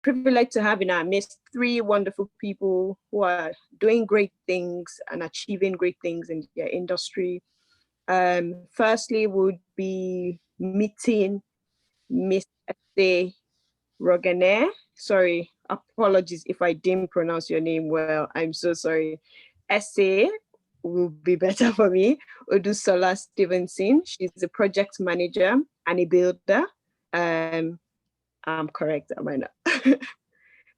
privileged to have in our midst three wonderful people who are doing great things and achieving great things in their industry. Firstly, would be meeting Miss Eseroghene. Sorry, apologies if I didn't pronounce your name well. I'm so sorry. Ese will be better for me. Odusola-Stevenson. She's a project manager and a builder. I'm correct, am I not?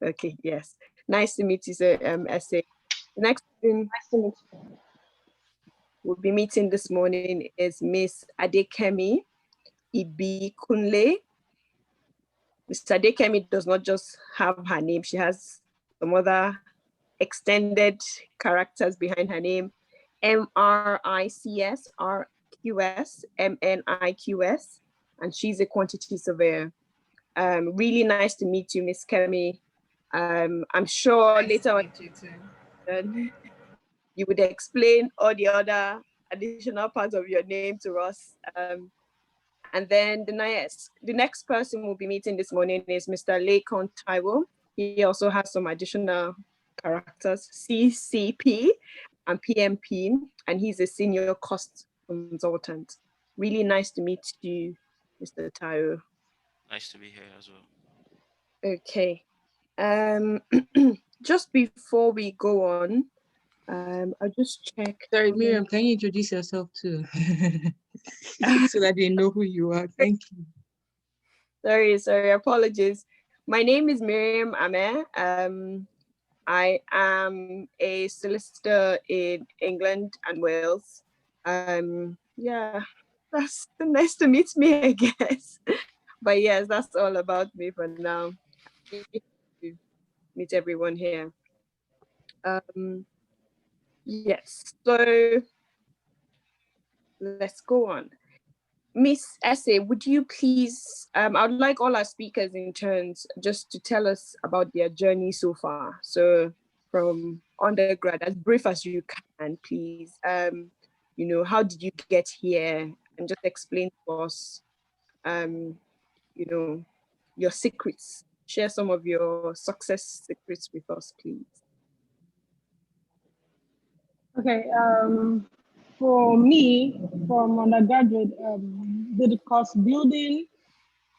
Okay, yes. Nice to meet you, sir, Ese. The next thing we'll be meeting this morning is Miss Adekemi Ibikunle. Miss Adekemi does not just have her name, she has some other extended characters behind her name. MRICS, RQS, MNIQS, and she's a quantity surveyor. Really nice to meet you, Miss Kemi. I'm sure later on you would explain all the other additional parts of your name to us. And then the next person we'll be meeting this morning is Mr. Lekan Taiwo. He also has some additional characters, CCP and PMP, and he's a senior cost consultant. Really nice to meet you, Mr. Taiwo. Nice to be here as well. Okay. Just before we go on, I'll just check. Sorry, Miriam, can you introduce yourself too? So that they know who you are. Thank you. Sorry, apologies. My name is Miriam Ameh. I am a solicitor in England and Wales. Yeah, that's nice to meet me, I guess. But yes, that's all about me for now. To meet everyone here. Yes, so let's go on. Miss Ese, would you please, I would like all our speakers in turns just to tell us about their journey so far. So from undergrad, as brief as you can, please. You know, how did you get here? And just explain to us, you know, your secrets. Share some of your success secrets with us, please. Okay, for me, from undergraduate, did the course building.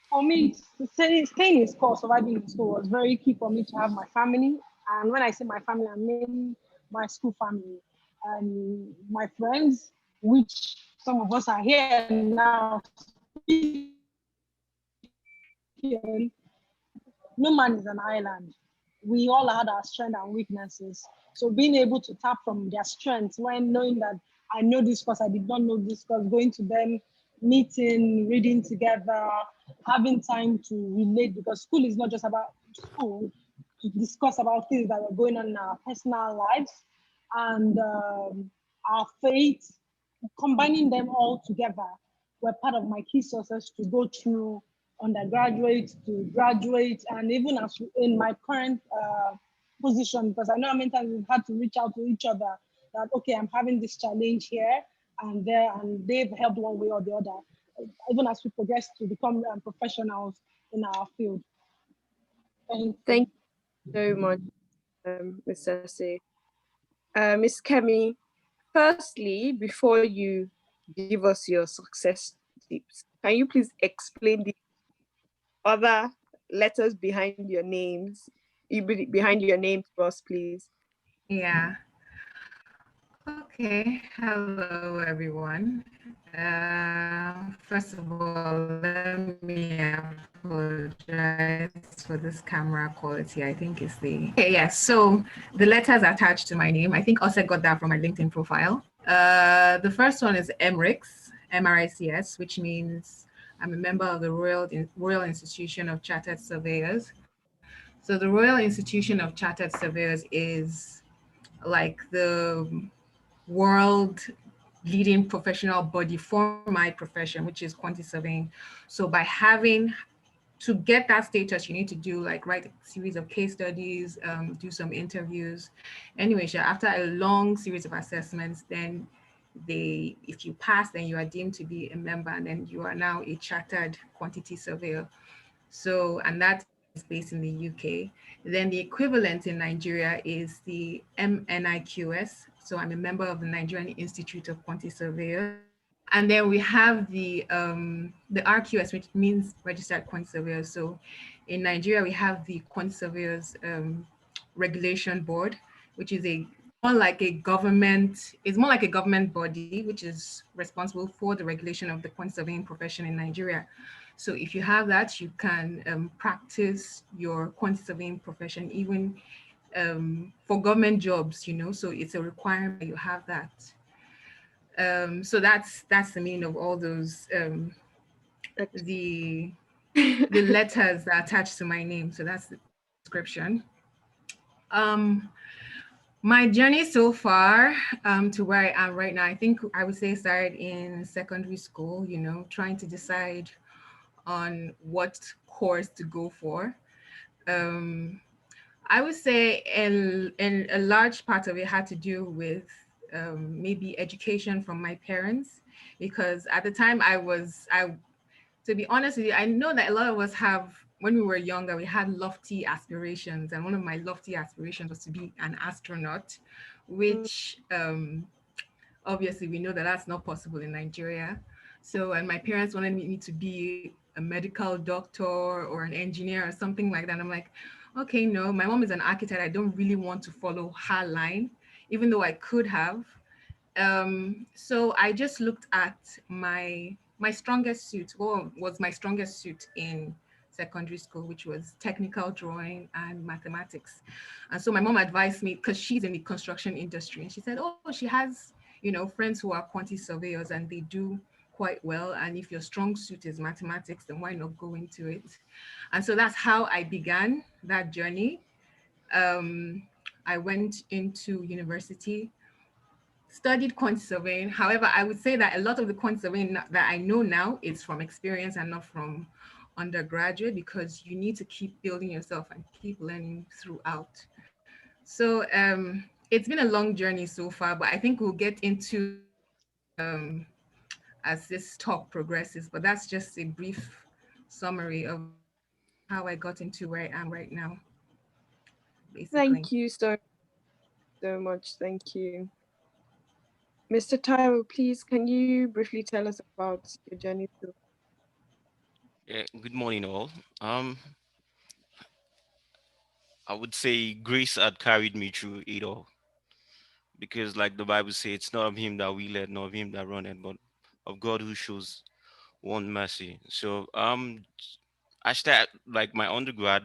For me, staying in school, surviving in school was very key for me to have my family. And when I say my family, I mean my school family and my friends, which some of us are here now. No man is an island. We all had our strengths and weaknesses. So being able to tap from their strengths when knowing that I know this course, I did not know this course, going to them, meeting, reading together, having time to relate, because school is not just about school, to discuss about things that are going on in our personal lives and our faith, combining them all together were part of my key sources to go through undergraduate to graduate, and even as in my current position, because I know how many times we've had to reach out to each other that, okay, I'm having this challenge here and there, and they've helped one way or the other, even as we progress to become professionals in our field. Thank you so much, Ms. Sase. Ms. Kemi, firstly, before you give us your success tips, can you please explain the other letters behind your names, behind your name to us, please? Yeah. Okay. Hello, everyone. First of all, let me apologize for this camera quality. I think it's the... Okay, yes. So the letters attached to my name, I think Ose got that from my LinkedIn profile. The first one is MRICS, MRICS, which means I'm a member of the Royal Institution of Chartered Surveyors. So the Royal Institution of Chartered Surveyors is like the world leading professional body for my profession, which is quantity surveying. So by having to get that status, you need to do like write a series of case studies, do some interviews. Anyway, after a long series of assessments, then if you pass, then you are deemed to be a member, and then you are now a chartered quantity surveyor. So, and that is based in the UK. Then the equivalent in Nigeria is the MNIQS. So I'm a member of the Nigerian Institute of Quantity Surveyors. And then we have the RQS, which means Registered Quantity Surveyors. So in Nigeria, we have the Quantity Surveyors Regulation Board, which is more like a government body, which is responsible for the regulation of the quantity surveying profession in Nigeria. So if you have that, you can practice your quantity surveying profession even for government jobs, you know, so it's a requirement that you have that. So that's the meaning of all those the letters that are attached to my name. So that's the description. My journey so far to where I am right now, I think I would say started in secondary school, you know, trying to decide on what course to go for. I would say a large part of it had to do with maybe education from my parents, because at the time to be honest with you, I know that a lot of us have, when we were younger, we had lofty aspirations. And one of my lofty aspirations was to be an astronaut, which obviously we know that that's not possible in Nigeria. So, and my parents wanted me to be a medical doctor or an engineer or something like that. And I'm like, okay, no, my mom is an architect. I don't really want to follow her line, even though I could have. So I just looked at my strongest suit, what was my strongest suit in secondary school, which was technical drawing and mathematics. And so my mom advised me, because she's in the construction industry, and she said, oh, she has, you know, friends who are quantity surveyors and they do quite well. And if your strong suit is mathematics, then why not go into it? And so that's how I began that journey. I went into university, studied quantity surveying. However, I would say that a lot of the quantity surveying that I know now is from experience and not from undergraduate, because you need to keep building yourself and keep learning throughout. So it's been a long journey so far, but I think we'll get into as this talk progresses, but that's just a brief summary of how I got into where I am right now, basically. Thank you so much. Thank you. Mr. Taiwo, please, can you briefly tell us about your journey through? Yeah, good morning all. I would say grace had carried me through it all, because like the Bible says, it's not of him that we led, nor of him that runneth, but of God who shows one mercy. So I started like my undergrad,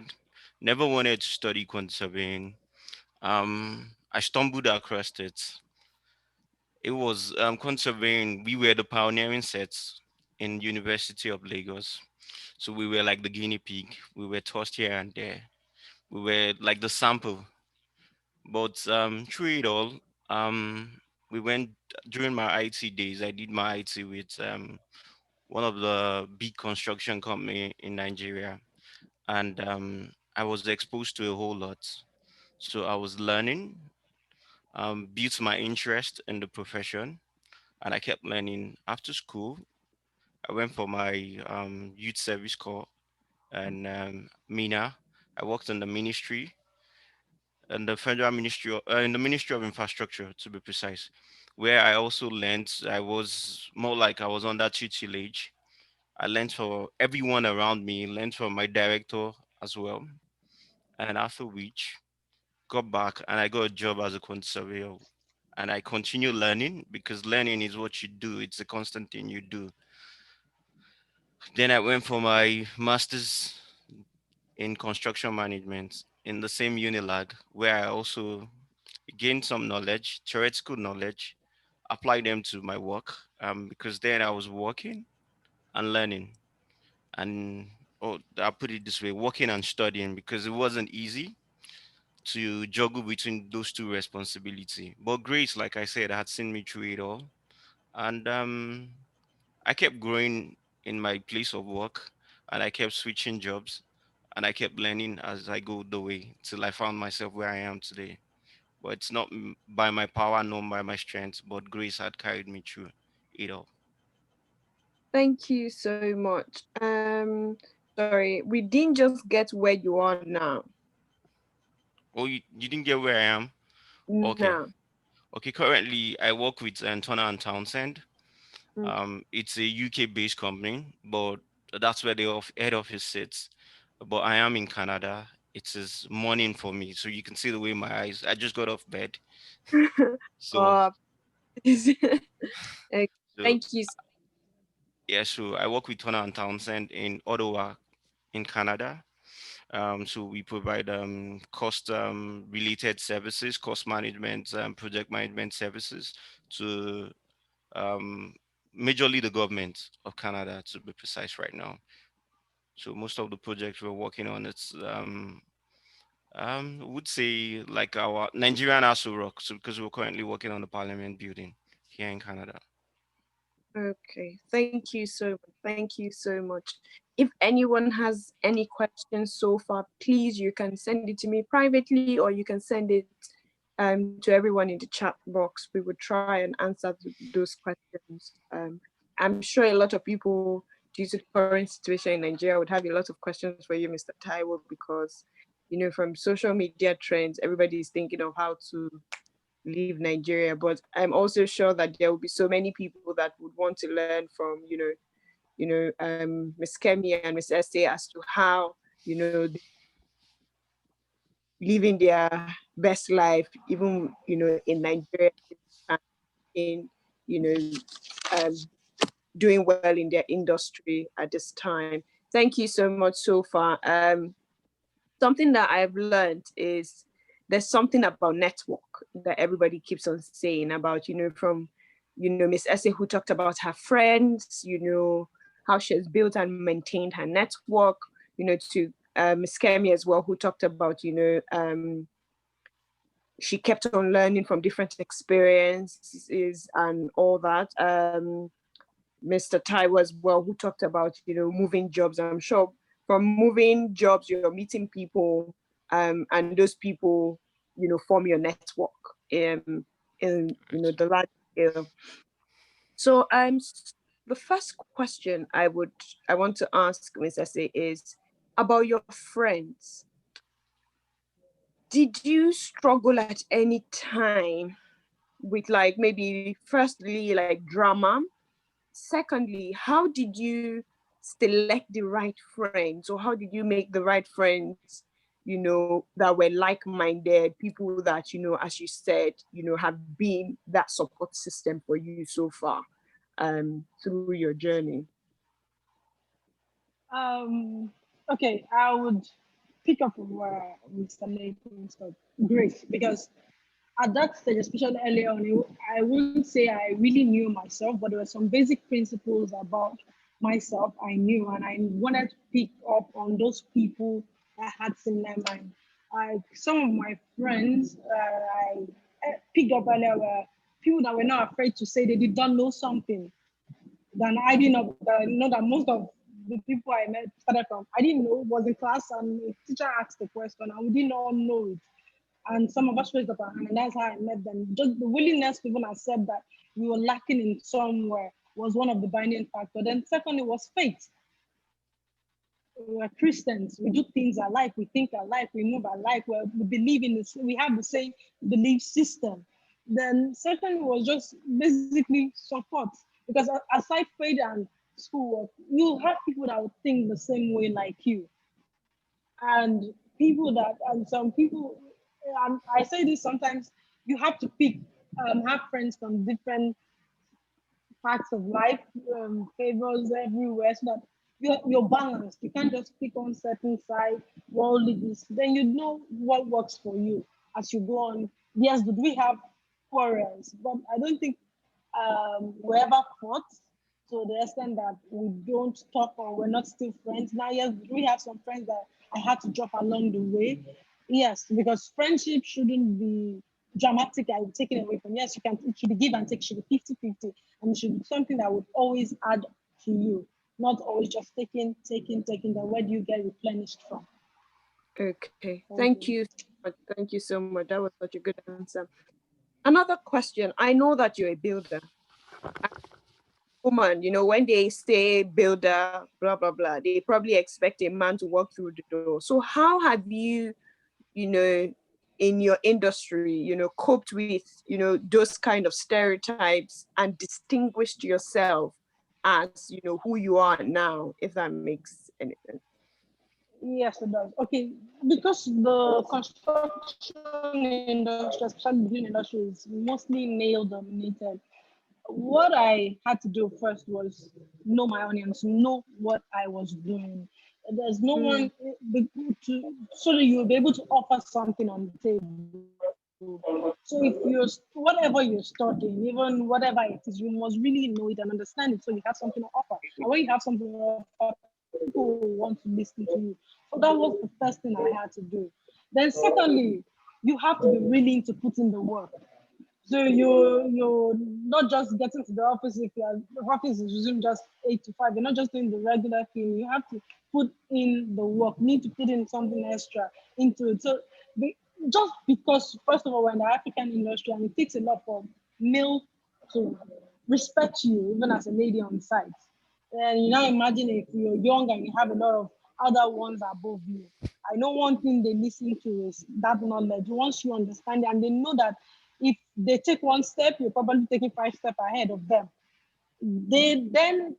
never wanted to study quantity surveying. I stumbled across it. It was quantity surveying. We were the pioneering sets in University of Lagos. So we were like the guinea pig. We were tossed here and there. We were like the sample. But through it all, we went during my IT days. I did my IT with one of the big construction company in Nigeria, and I was exposed to a whole lot. So I was learning, built my interest in the profession, and I kept learning. After school, I went for my youth service corps and MENA. I worked in the ministry and the federal ministry, in the Ministry of Infrastructure, to be precise, where I also learned. I was more like I was under tutelage. I learned for everyone around me, learned from my director as well. And after which, got back and I got a job as a quantity surveyor. And I continue learning, because learning is what you do. It's a constant thing you do. Then I went for my master's in construction management in the same Unilag, where I also gained some knowledge, theoretical knowledge, apply them to my work, because then I was working and learning. And I'll put it this way, working and studying, because it wasn't easy to juggle between those two responsibilities. But grace, like I said, had seen me through it all. And I kept growing in my place of work, and I kept switching jobs, and I kept learning as I go the way till I found myself where I am today. But it's not by my power nor by my strength, but grace had carried me through it all. Thank you so much. sorry, we didn't just get where you are now. Oh, you didn't get where I am? Okay. Now. Okay, currently I work with Turner and Townsend. Mm. It's a UK-based company, but that's where the head office sits. But I am in Canada. It is morning for me, so you can see the way my eyes. I just got off bed, so uh, okay, so thank you. yeah. So I work with Turner and Townsend in Ottawa, in Canada. So we provide cost related services, cost management, project management services to um, majorly the government of Canada, to be precise right now. So most of the projects we're working on, it's would say like our Nigerian ASU Rock, so because we're currently working on the Parliament building here in Canada. Okay, thank you so much. Thank you so much. If anyone has any questions so far, please, you can send it to me privately, or you can send it to everyone in the chat box. We would try and answer those questions. I'm sure a lot of people, due to the current situation in Nigeria, would have a lot of questions for you, Mr. Taiwo, because, you know, from social media trends, everybody is thinking of how to leave Nigeria. But I'm also sure that there will be so many people that would want to learn from, Miss Kemi and Miss Ese as to how, living their best life, even, in Nigeria, in, you know, um, doing well in their industry at this time. Thank you so much so far. Something that I've learned is there's something about network that everybody keeps on saying about, from, Miss Essie, who talked about her friends, how she has built and maintained her network, to Miss Kemi as well, who talked about, she kept on learning from different experiences and all that. Mr. Taiwo as well, who talked about, moving jobs. I'm sure from moving jobs, you're meeting people, and those people, form your network in the large scale. So the first question I want to ask Ms. Ese is about your friends. Did you struggle at any time with, like, maybe firstly like drama? Secondly, how did you select the right friends, or how did you make the right friends, that were like-minded, people that, as you said, have been that support system for you so far through your journey? Okay, I would pick up from where Mr. Lekan stopped. Great, because at that stage, especially early on, I wouldn't say I really knew myself, but there were some basic principles about myself I knew, and I wanted to pick up on those people I had similar mind. Some of my friends I picked up earlier were people that were not afraid to say they did not know something. Than I didn't know. I know that most of the people I met started from I didn't know, was in class, and the teacher asked the question and we did not know it. And some of us raised up our hand, and that's how I met them. Just the willingness to even accept that we were lacking in somewhere was one of the binding factors. Then secondly was faith. We're Christians. We do things alike. We think alike. We move alike. We believe in this. We have the same belief system. Then secondly was just basically support. Because aside faith and schoolwork, you have people that would think the same way like you. And some people, and I say this sometimes, you have to have friends from different parts of life, favors everywhere, so that you're balanced. You can't just pick on certain side, worldly this. Then you know what works for you as you go on. Yes, did we have quarrels? But I don't think we ever fought to the extent that we don't talk or we're not still friends. Now, yes, we have some friends that I had to drop along the way. Yes, because friendship shouldn't be dramatic and taken away from. Yes, it should be give and take, it should be 50-50, and it should be something that would always add to you, not always just taking. Then where do you get replenished from? Okay, thank you so much. Thank you so much. That was such a good answer. Another question. I know that you're a builder. woman, when they say Bldr, blah, blah, blah, they probably expect a man to walk through the door. So how have you, in your industry, coped with, those kind of stereotypes and distinguished yourself as, who you are now, if that makes any sense? Yes, it does. Okay, because the construction industry, especially the green industry, is mostly male dominated. What I had to do first was know my audience, know what I was doing. There's no one so that you'll be able to offer something on the table. So if you're whatever you're studying, even whatever it is, you must really know it and understand it so you have something to offer. And when you have something to offer, people want to listen to you. So that was the first thing I had to do. Then secondly, you have to be willing to put in the work. So you're not just getting to the office if the office is resumed just 8 to 5. You're not just doing the regular thing. You have to put in the work. Need to put in something extra into it. So just because, first of all, we're in the African industry, and it takes a lot for male to respect you, even as a lady on site. And you now imagine if you're young and you have a lot of other ones above you. I know one thing they listen to is that knowledge. Once you understand it, and they know that if they take one step, you're probably taking 5 steps ahead of them. Then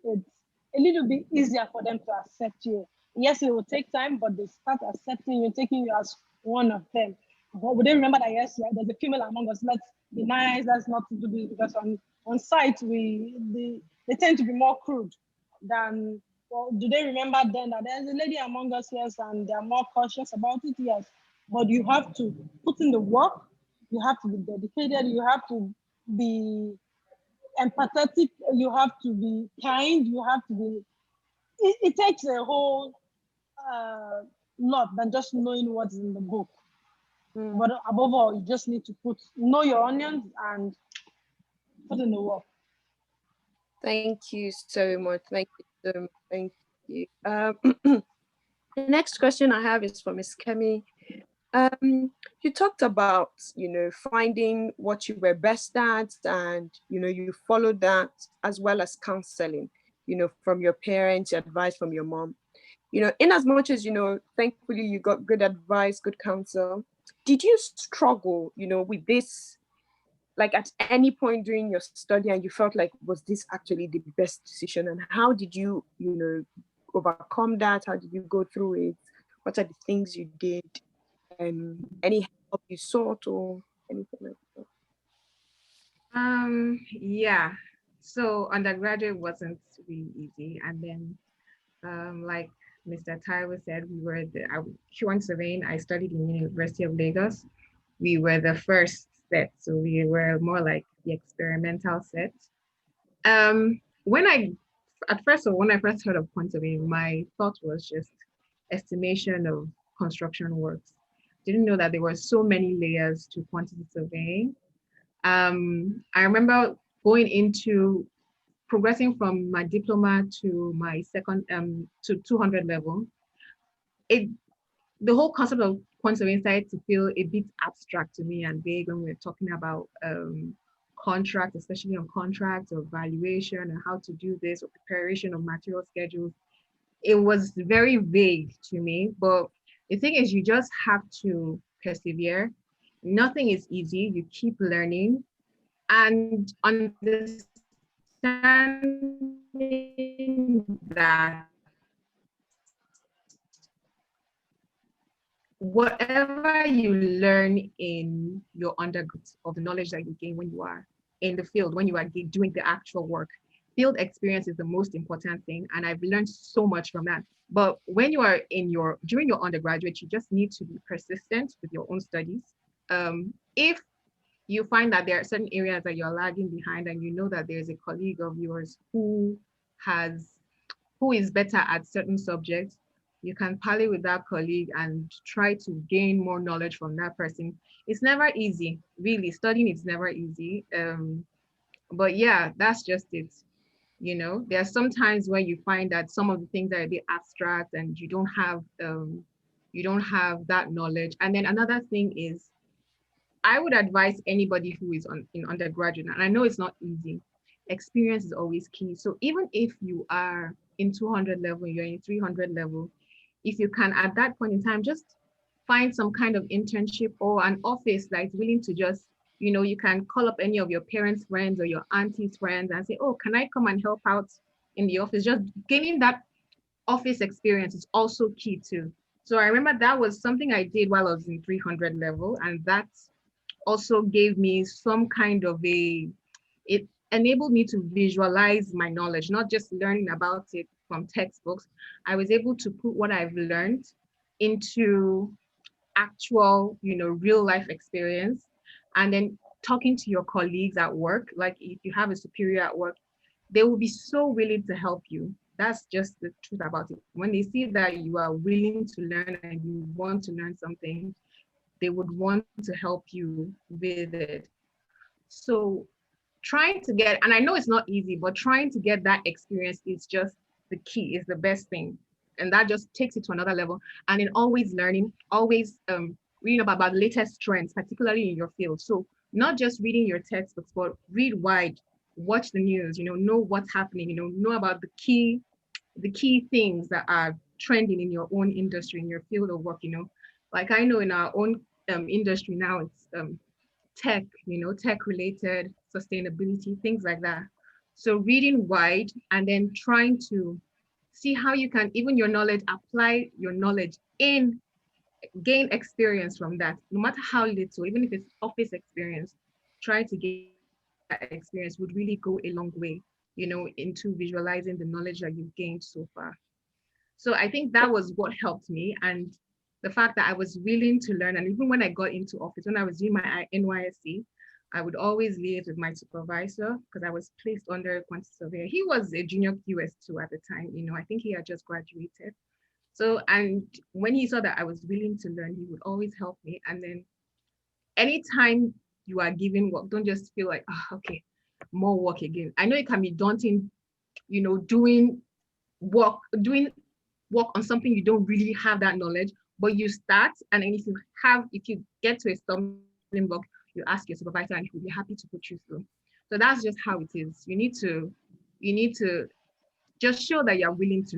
it's a little bit easier for them to accept you. Yes, it will take time, but they start accepting you, taking you as one of them. But we remember that, yes, there's a female among us. Let's be nice. Let's not do this, because on site they tend to be more crude than. Well, do they remember then that there's a lady among us, yes, and they're more cautious about it, yes. But you have to put in the work. You have to be dedicated. You have to be empathetic. You have to be kind. You have to be. It takes a whole lot than just knowing what's in the book. But above all, you just need to know your onions and put in the work. Thank you so much. Thank you so much. Thank you. The next question I have is for Ms. Kemi. You talked about, finding what you were best at, and, you followed that, as well as counseling, from your parents, advice from your mom. In as much as, thankfully you got good advice, good counsel, did you struggle, with this, like at any point during your study, and you felt like, was this actually the best decision? And how did you, overcome that? How did you go through it? What are the things you did? Any help you sought or anything like that? Yeah. So undergraduate wasn't really easy. And then, like Mr. Taiwo said, we were Q1 surveying. I studied in University of Lagos. We were the first set, so we were more like the experimental set. When I first heard of quant surveying, my thought was just estimation of construction works. Didn't know that there were so many layers to quantity surveying. I remember progressing from my diploma to my second to 200 level. The whole concept of quant surveying started to feel a bit abstract to me and vague when we were talking about contracts, especially on contracts or valuation and how to do this, or preparation of material schedules. It was very vague to me, but the thing is, you just have to persevere. Nothing is easy. You keep learning and understanding that whatever you learn in your undergrads, or the knowledge that you gain when you are in the field, when you are doing the actual work, field experience is the most important thing. And I've learned so much from that. But when you are during your undergraduate, you just need to be persistent with your own studies. If you find that there are certain areas that you're lagging behind, and you know that there's a colleague of yours who is better at certain subjects, you can parley with that colleague and try to gain more knowledge from that person. It's never easy, really. Studying is never easy. But yeah, that's just it. There are some times where you find that some of the things are a bit abstract and you don't have that knowledge. And then another thing is, I would advise anybody who is in undergraduate, and I know it's not easy, experience is always key. So even if you are in 200 level, you're in 300 level, if you can at that point in time just find some kind of internship or an office that is willing to just, you can call up any of your parents' friends or your auntie's friends and say, oh, can I come and help out in the office? Just gaining that office experience is also key too. So I remember that was something I did while I was in 300 level, and that also gave me some kind of it enabled me to visualize my knowledge, not just learning about it from textbooks. I was able to put what I've learned into actual, real life experience. And then talking to your colleagues at work, like if you have a superior at work, they will be so willing to help you. That's just the truth about it. When they see that you are willing to learn and you want to learn something, they would want to help you with it. So trying to get, and I know it's not easy, but trying to get that experience is just the key, is the best thing. And that just takes it to another level. And then always learning, always reading about the latest trends, particularly in your field. So not just reading your textbooks, but read wide, watch the news, know what's happening, know about the key things that are trending in your own industry, in your field of work, Like I know in our own industry now, it's tech, tech related, sustainability, things like that. So reading wide and then trying to see how you can, even your knowledge, apply your knowledge in, gain experience from that, no matter how little, even if it's office experience, try to gain that experience would really go a long way, into visualizing the knowledge that you've gained so far. So I think that was what helped me. And the fact that I was willing to learn. And even when I got into office, when I was doing my NYSC, I would always liaise with my supervisor because I was placed under a quantity surveyor. He was a junior QS2 at the time. I think he had just graduated. So, and when he saw that I was willing to learn, he would always help me. And then anytime you are given work, don't just feel like, oh, okay, more work again. I know it can be daunting, doing work on something you don't really have that knowledge, but you start, and then if you get to a stumbling block, you ask your supervisor and he'll be happy to put you through. So that's just how it is. You need to just show that you're willing to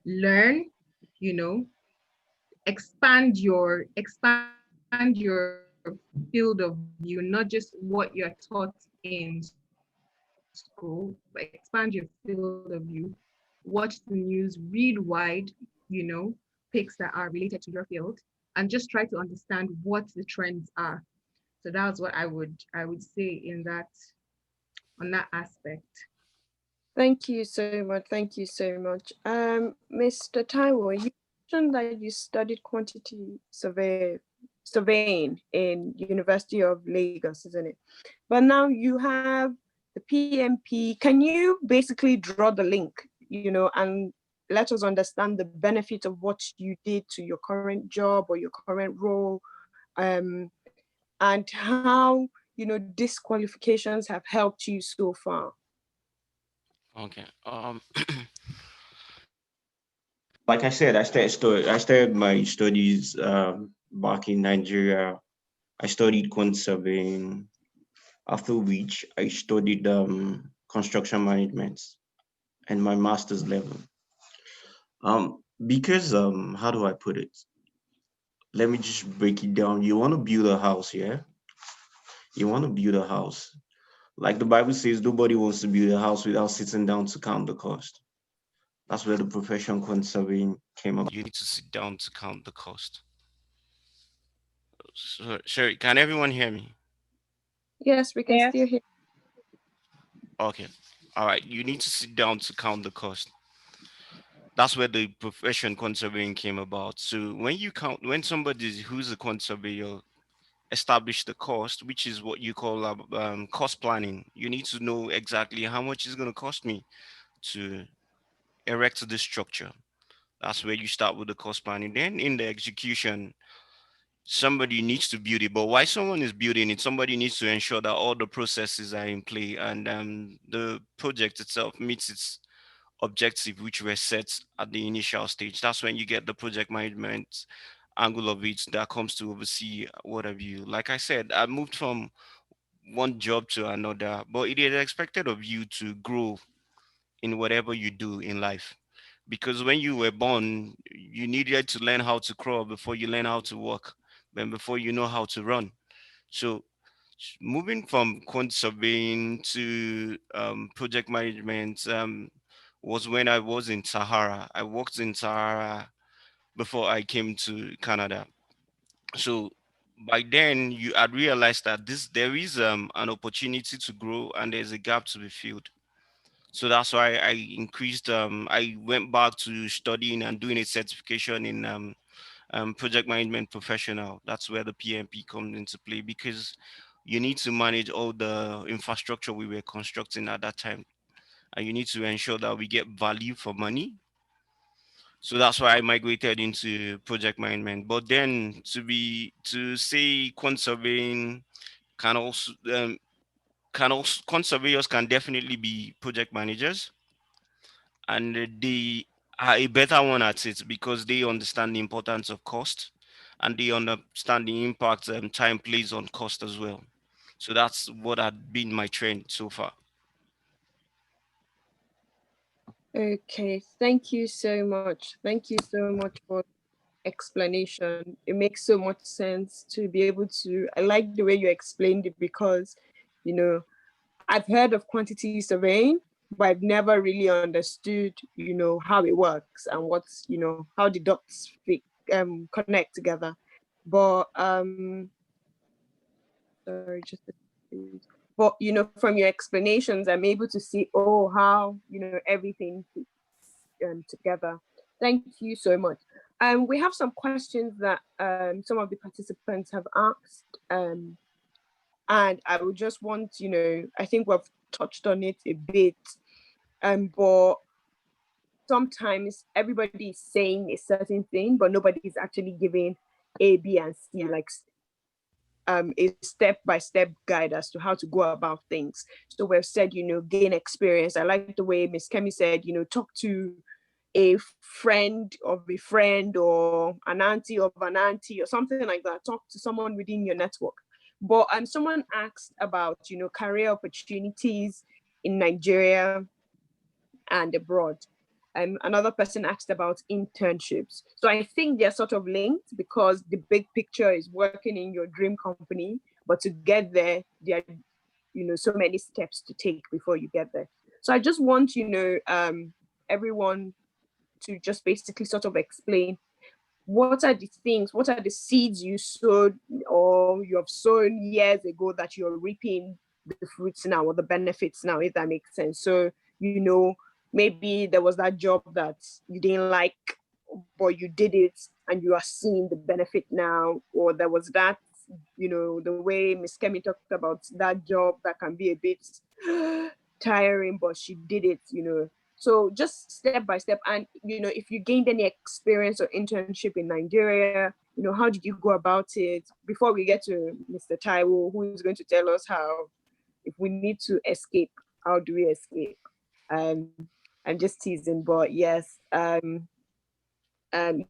learn, expand your field of view, not just what you're taught in school, but expand your field of view, watch the news, read wide, picks that are related to your field, and just try to understand what the trends are. So that's what I would say on that aspect. Thank you so much. Thank you so much. Mr. Taiwo, you mentioned that you studied quantity surveying in University of Lagos, isn't it? But now you have the PMP. Can you basically draw the link, and let us understand the benefit of what you did to your current job or your current role, and how, disqualifications have helped you so far? Okay. Like I said, I started my studies back in Nigeria. I studied quant surveying, after which I studied construction management and my master's level. Because how do I put it? Let me just break it down. You want to build a house, yeah? You want to build a house. Like the Bible says, nobody wants to build a house without sitting down to count the cost. That's where the profession quant surveying came about. You need to sit down to count the cost. So, Sherry, can everyone hear me? Yes, we can still hear. Okay. All right. You need to sit down to count the cost. That's where the profession quant surveying came about. So when somebody who's a quant surveyor establish the cost, which is what you call cost planning, you need to know exactly how much it's going to cost me to erect this structure. That's where you start with the cost planning. Then in the execution, somebody needs to build it. But while someone is building it, somebody needs to ensure that all the processes are in play and the project itself meets its objective, which were set at the initial stage. That's when you get the project management angle of it that comes to oversee what have you. Like I said, I moved from one job to another, but it is expected of you to grow in whatever you do in life. Because when you were born, you needed to learn how to crawl before you learn how to walk, and before you know how to run. So moving from quant surveying to project management was when I was in Sahara. I worked in Sahara before I came to Canada. So by then you had realized that there is an opportunity to grow and there's a gap to be filled. So that's why I increased. I went back to studying and doing a certification in project management professional. That's where the PMP comes into play, because you need to manage all the infrastructure we were constructing at that time, and you need to ensure that we get value for money. So that's why I migrated into project management. But then to say quant surveying can also quant surveyors can definitely be project managers, and they are a better one at it because they understand the importance of cost, and they understand the impact time plays on cost as well. So that's what had been my trend so far. Okay, thank you so much. Thank you so much for explanation. It makes so much sense to be able to, I like the way you explained it, because, you know, I've heard of quantity surveying, but I've never really understood, you know, how it works and what's, you know, how the dots connect together. But sorry, just a second. But you know, from your explanations, I'm able to see, oh, how, you know, everything fits together. Thank you so much. We have some questions that some of the participants have asked, and I would just want, you know, I think we've touched on it a bit, but sometimes everybody is saying a certain thing, but nobody is actually giving A, B, and C, like a step-by-step guide as to how to go about things. So we've said, you know, gain experience. I like the way Miss Kemi said, you know, talk to a friend of a friend or an auntie of an auntie or something like that. Talk to someone within your network. But someone asked about, you know, career opportunities in Nigeria and abroad. Another person asked about internships. So I think they're sort of linked, because the big picture is working in your dream company, but to get there, there are, you know, so many steps to take before you get there. So I just want, you know, everyone to just basically sort of explain what are the things, what are the seeds you sowed or you have sown years ago that you're reaping the fruits now or the benefits now, if that makes sense. So, you know, maybe there was that job that you didn't like, but you did it and you are seeing the benefit now, or there was that, you know, the way Miss Kemi talked about that job that can be a bit tiring, but she did it, you know. So just step by step. And, you know, if you gained any experience or internship in Nigeria, you know, how did you go about it? Before we get to Mr. Taiwo, who is going to tell us how, if we need to escape, how do we escape? I'm just teasing, but yes.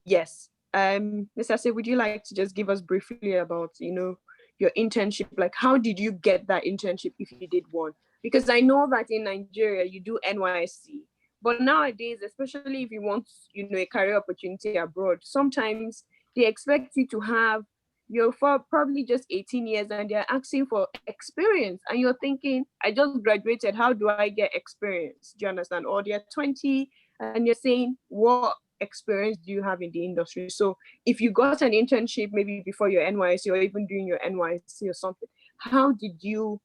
Yes. Mr. Ase, would you like to just give us briefly about, you know, your internship? Like, how did you get that internship if you did one? Because I know that in Nigeria, you do NYSC. But nowadays, especially if you want, you know, a career opportunity abroad, sometimes they expect you to have, you're for probably just 18 years and they're asking for experience. And you're thinking, I just graduated, how do I get experience? Do you understand? Or they're 20 and you're saying, what experience do you have in the industry? So if you got an internship maybe before your NYSC or even doing your NYSC or something, how did you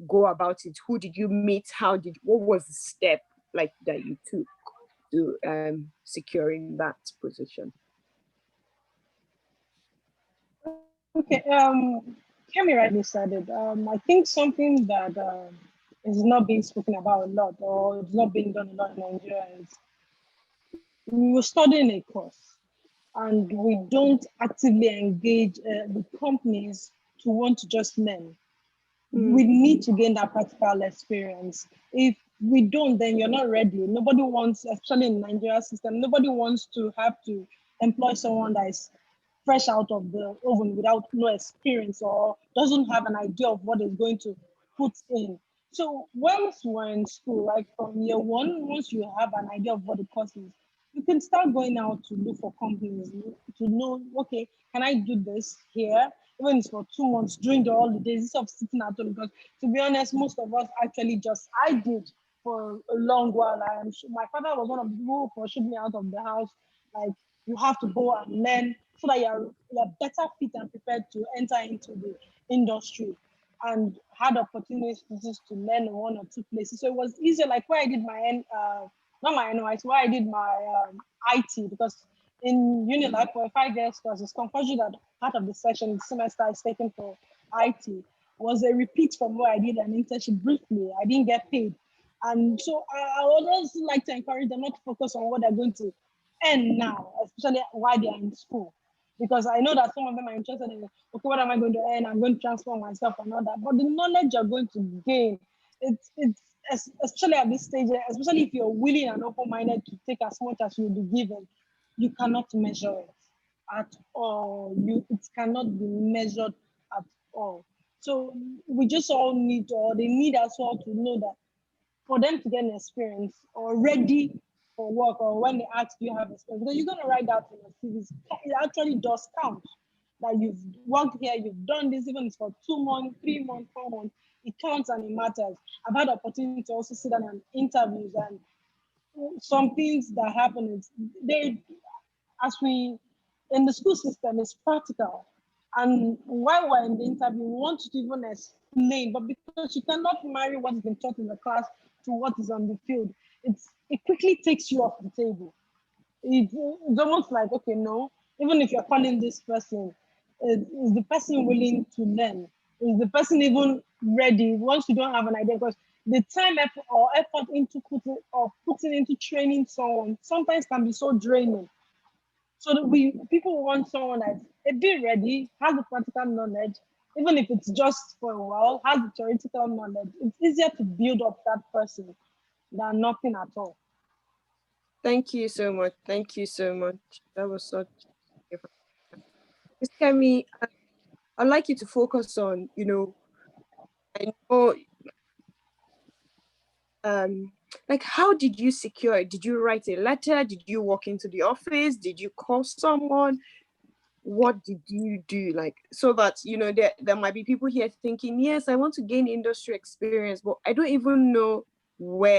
go about it? Who did you meet? What was the step like that you took to securing that position? Okay, Kemi rightly said it. I think something that is not being spoken about a lot, or it's not being done a lot in Nigeria, is we were studying a course and we don't actively engage with companies to want to just learn. We need to gain that practical experience. If we don't, then you're not ready. Nobody wants, especially in the Nigeria system, nobody wants to have to employ someone that is fresh out of the oven without no experience or doesn't have an idea of what it's going to put in. So once we're in school, like from year one, once you have an idea of what the course is, you can start going out to look for companies to know, okay, can I do this here? Even if it's for 2 months during the holidays, instead of sitting at home. Because to be honest, most of us actually just, I did for a long while. My father was one of the people who pushed me out of the house. Like, you have to go and learn so that you're better fit and prepared to enter into the industry, and had opportunities to learn in 1 or 2 places. So it was easier, like where I did my not my NYC, where I did my IT, because in uni, like for a 5 years course, it's compulsory that part of the session, the semester is taken for IT. Was a repeat from where I did an internship briefly. I didn't get paid. And so I would also like to encourage them not to focus on what they're going to earn now, especially while they're in school. Because I know that some of them are interested in, okay, what am I going to earn? I'm going to transform myself and all that. But the knowledge you're going to gain, it's especially at this stage, especially if you're willing and open-minded to take as much as you'll be given, you cannot measure it at all. It cannot be measured at all. So we just all need, or they need us all to know that for them to get an experience or ready for work, or when they ask you have experience, because you're going to write that in your CVs. It actually does count that you've worked here, you've done this, even if it's for 2 months, 3 months, 4 months, it counts and it matters. I've had the opportunity to also sit down on interviews, and some things that happen is in the school system, it's practical. And while we're in the interview, we want you to even explain, but because you cannot marry what has been taught in the class to what is on the field, it quickly takes you off the table. It's almost like, okay, no, even if you're calling this person, is the person willing to learn? Is the person even ready once you don't have an idea? Because the time effort into putting into training someone sometimes can be so draining. So that people want someone that's a bit ready, has the practical knowledge, even if it's just for a while, has the theoretical knowledge. It's easier to build up that person than nothing at all. Thank you so much. Thank you so much. That was such. Ms. Kemi, I'd like you to focus on, I know, like, how did you secure it? Did you write a letter? Did you walk into the office? Did you call someone? What did you do? Like, so that, there might be people here thinking, yes, I want to gain industry experience, but I don't even know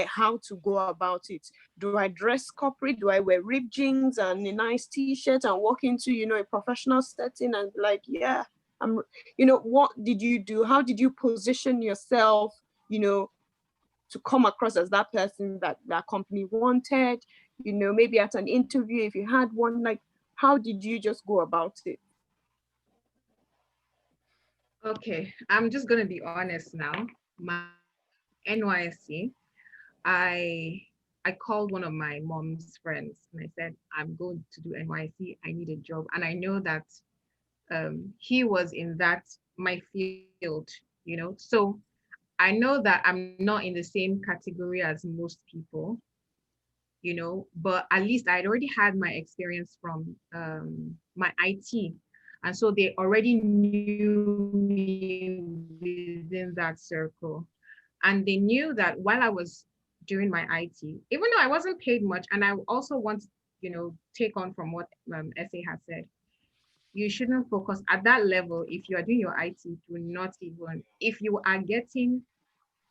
how to go about it. Do I dress corporate? Do I wear ripped jeans and a nice t-shirt and walk into, a professional setting and like, yeah, what did you do? How did you position yourself, to come across as that person that company wanted, maybe at an interview, if you had one, like, how did you just go about it? Okay, I'm just going to be honest now. My NYSC, I called one of my mom's friends and I said, I'm going to do NYSC, I need a job. And I know that he was in my field, so I know that I'm not in the same category as most people, but at least I'd already had my experience from my IT. And so they already knew me within that circle. And they knew that while I was doing my IT, even though I wasn't paid much, and I also want to, take on from what Ese has said, you shouldn't focus at that level. If you are doing your IT, do not even, if you are getting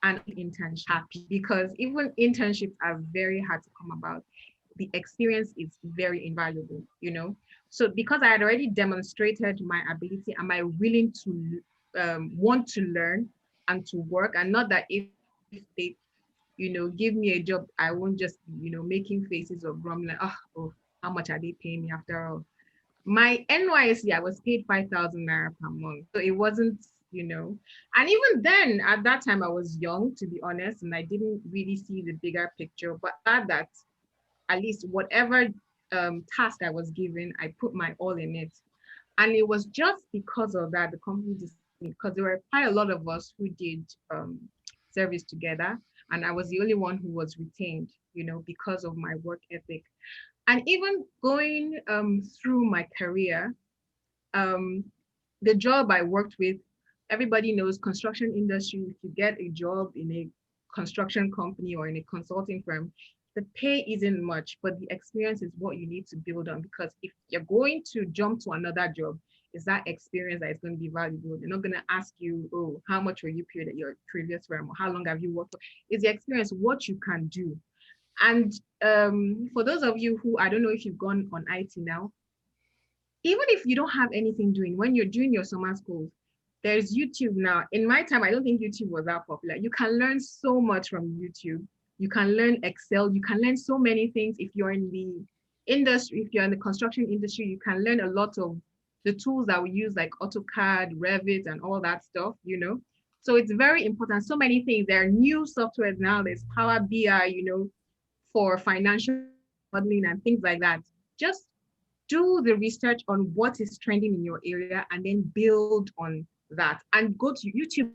an internship, happy, because even internships are very hard to come about. The experience is very invaluable, So because I had already demonstrated my ability, am I willing to want to learn and to work, and not that if they, give me a job, I won't just, making faces of grumbling, oh, how much are they paying me after all? My NYSC, I was paid 5,000 naira per month. So it wasn't, and even then at that time I was young, to be honest, and I didn't really see the bigger picture, but that at least whatever task I was given, I put my all in it. And it was just because of that, the company just, because there were quite a lot of us who did service together, and I was the only one who was retained, because of my work ethic. And even going through my career, um, the job I worked with, everybody knows construction industry. If you get a job in a construction company or in a consulting firm, the pay isn't much, but the experience is what you need to build on. Because if you're going to jump to another job, is that experience that is going to be valuable. They're not going to ask you, oh, how much were you paid at your previous firm, or how long have you worked for? Is the experience what you can do. And for those of you who, I don't know if you've gone on IT now, even if you don't have anything doing, when you're doing your summer schools, there's YouTube now. In my time, I don't think YouTube was that popular. You can learn so much from YouTube. You can learn Excel. You can learn so many things. If you're in the industry, if you're in the construction industry, you can learn a lot of the tools that we use, like AutoCAD, Revit, and all that stuff, you know. So it's very important. So many things. There are new softwares now. There's Power BI, you know, for financial modeling and things like that. Just do the research on what is trending in your area and then build on that. And go to YouTube,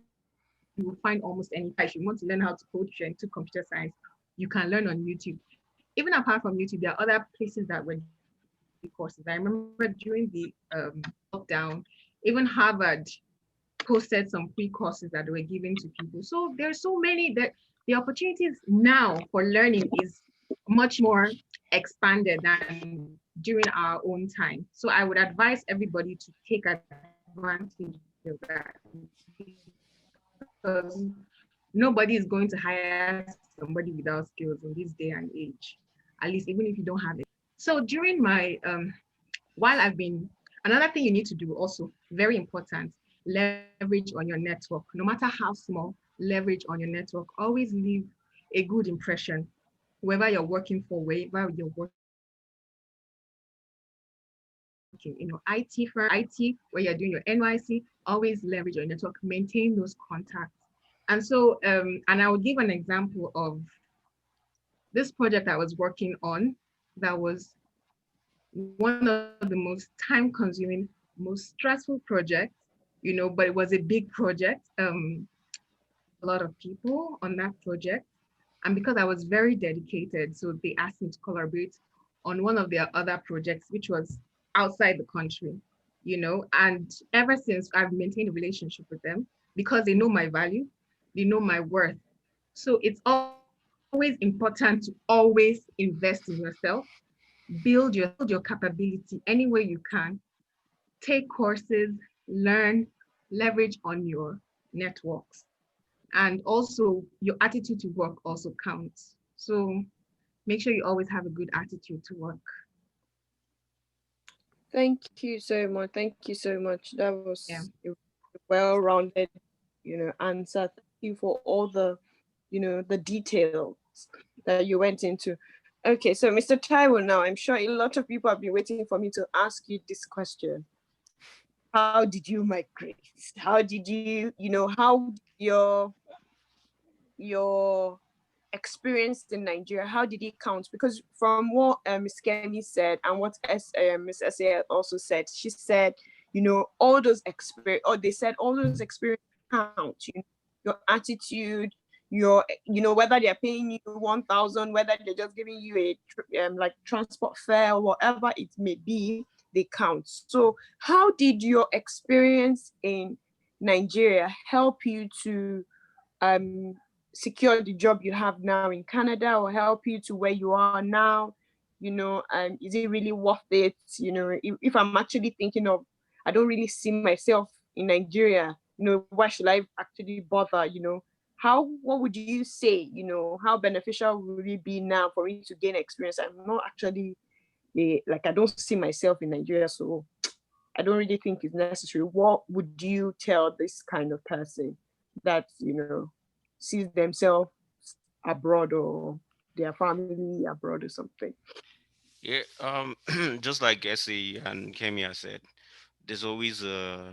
you will find almost any. If you want to learn how to code, if you're into computer science, you can learn on YouTube. Even apart from YouTube, there are other places that were courses. I remember during the lockdown, even Harvard posted some free courses that they were giving to people. So there's so many that the opportunities now for learning is much more expanded than during our own time. So I would advise everybody to take advantage of that, because nobody is going to hire somebody without skills in this day and age, at least even if you don't have it. So during my, while I've been, another thing you need to do also, very important, leverage on your network. No matter how small, leverage on your network. Always leave a good impression, whoever you're working for, wherever you're working, you know, IT for IT, where you're doing your NYC, always leverage your network, maintain those contacts. And so, and I will give an example of this project I was working on that was one of the most time-consuming, most stressful projects, you know, but it was a big project. A lot of people on that project. And because I was very dedicated, so they asked me to collaborate on one of their other projects, which was outside the country, you know. And ever since, I've maintained a relationship with them because they know my value, they know my worth. So it's always important to always invest in yourself, build your capability any way you can, take courses, learn, leverage on your networks. And also your attitude to work also counts. So make sure you always have a good attitude to work. Thank you so much. Thank you so much. That was Yeah. a well-rounded, answer. Thank you for all the, the details that you went into. Okay, so Mr. Taiwo, now I'm sure a lot of people have been waiting for me to ask you this question. How did you migrate? How did you, how your experience in Nigeria, how did it count? Because from what Ms. Kemi said and what Ms. Ese also said, she said, all those experience, or they said all those experience count. Your attitude, whether they're paying you 1,000, whether they're just giving you a like transport fare or whatever it may be, they count. So how did your experience in Nigeria help you to secure the job you have now in Canada, or help you to where you are now? Is it really worth it? If I'm actually thinking of, I don't really see myself in Nigeria, why should I actually bother? What would you say? How beneficial would it be now for me to gain experience? I'm not actually I don't see myself in Nigeria, so I don't really think it's necessary. What would you tell this kind of person that, sees themselves abroad, or their family abroad or something? Yeah, just like Essie and Kemia said, there's always a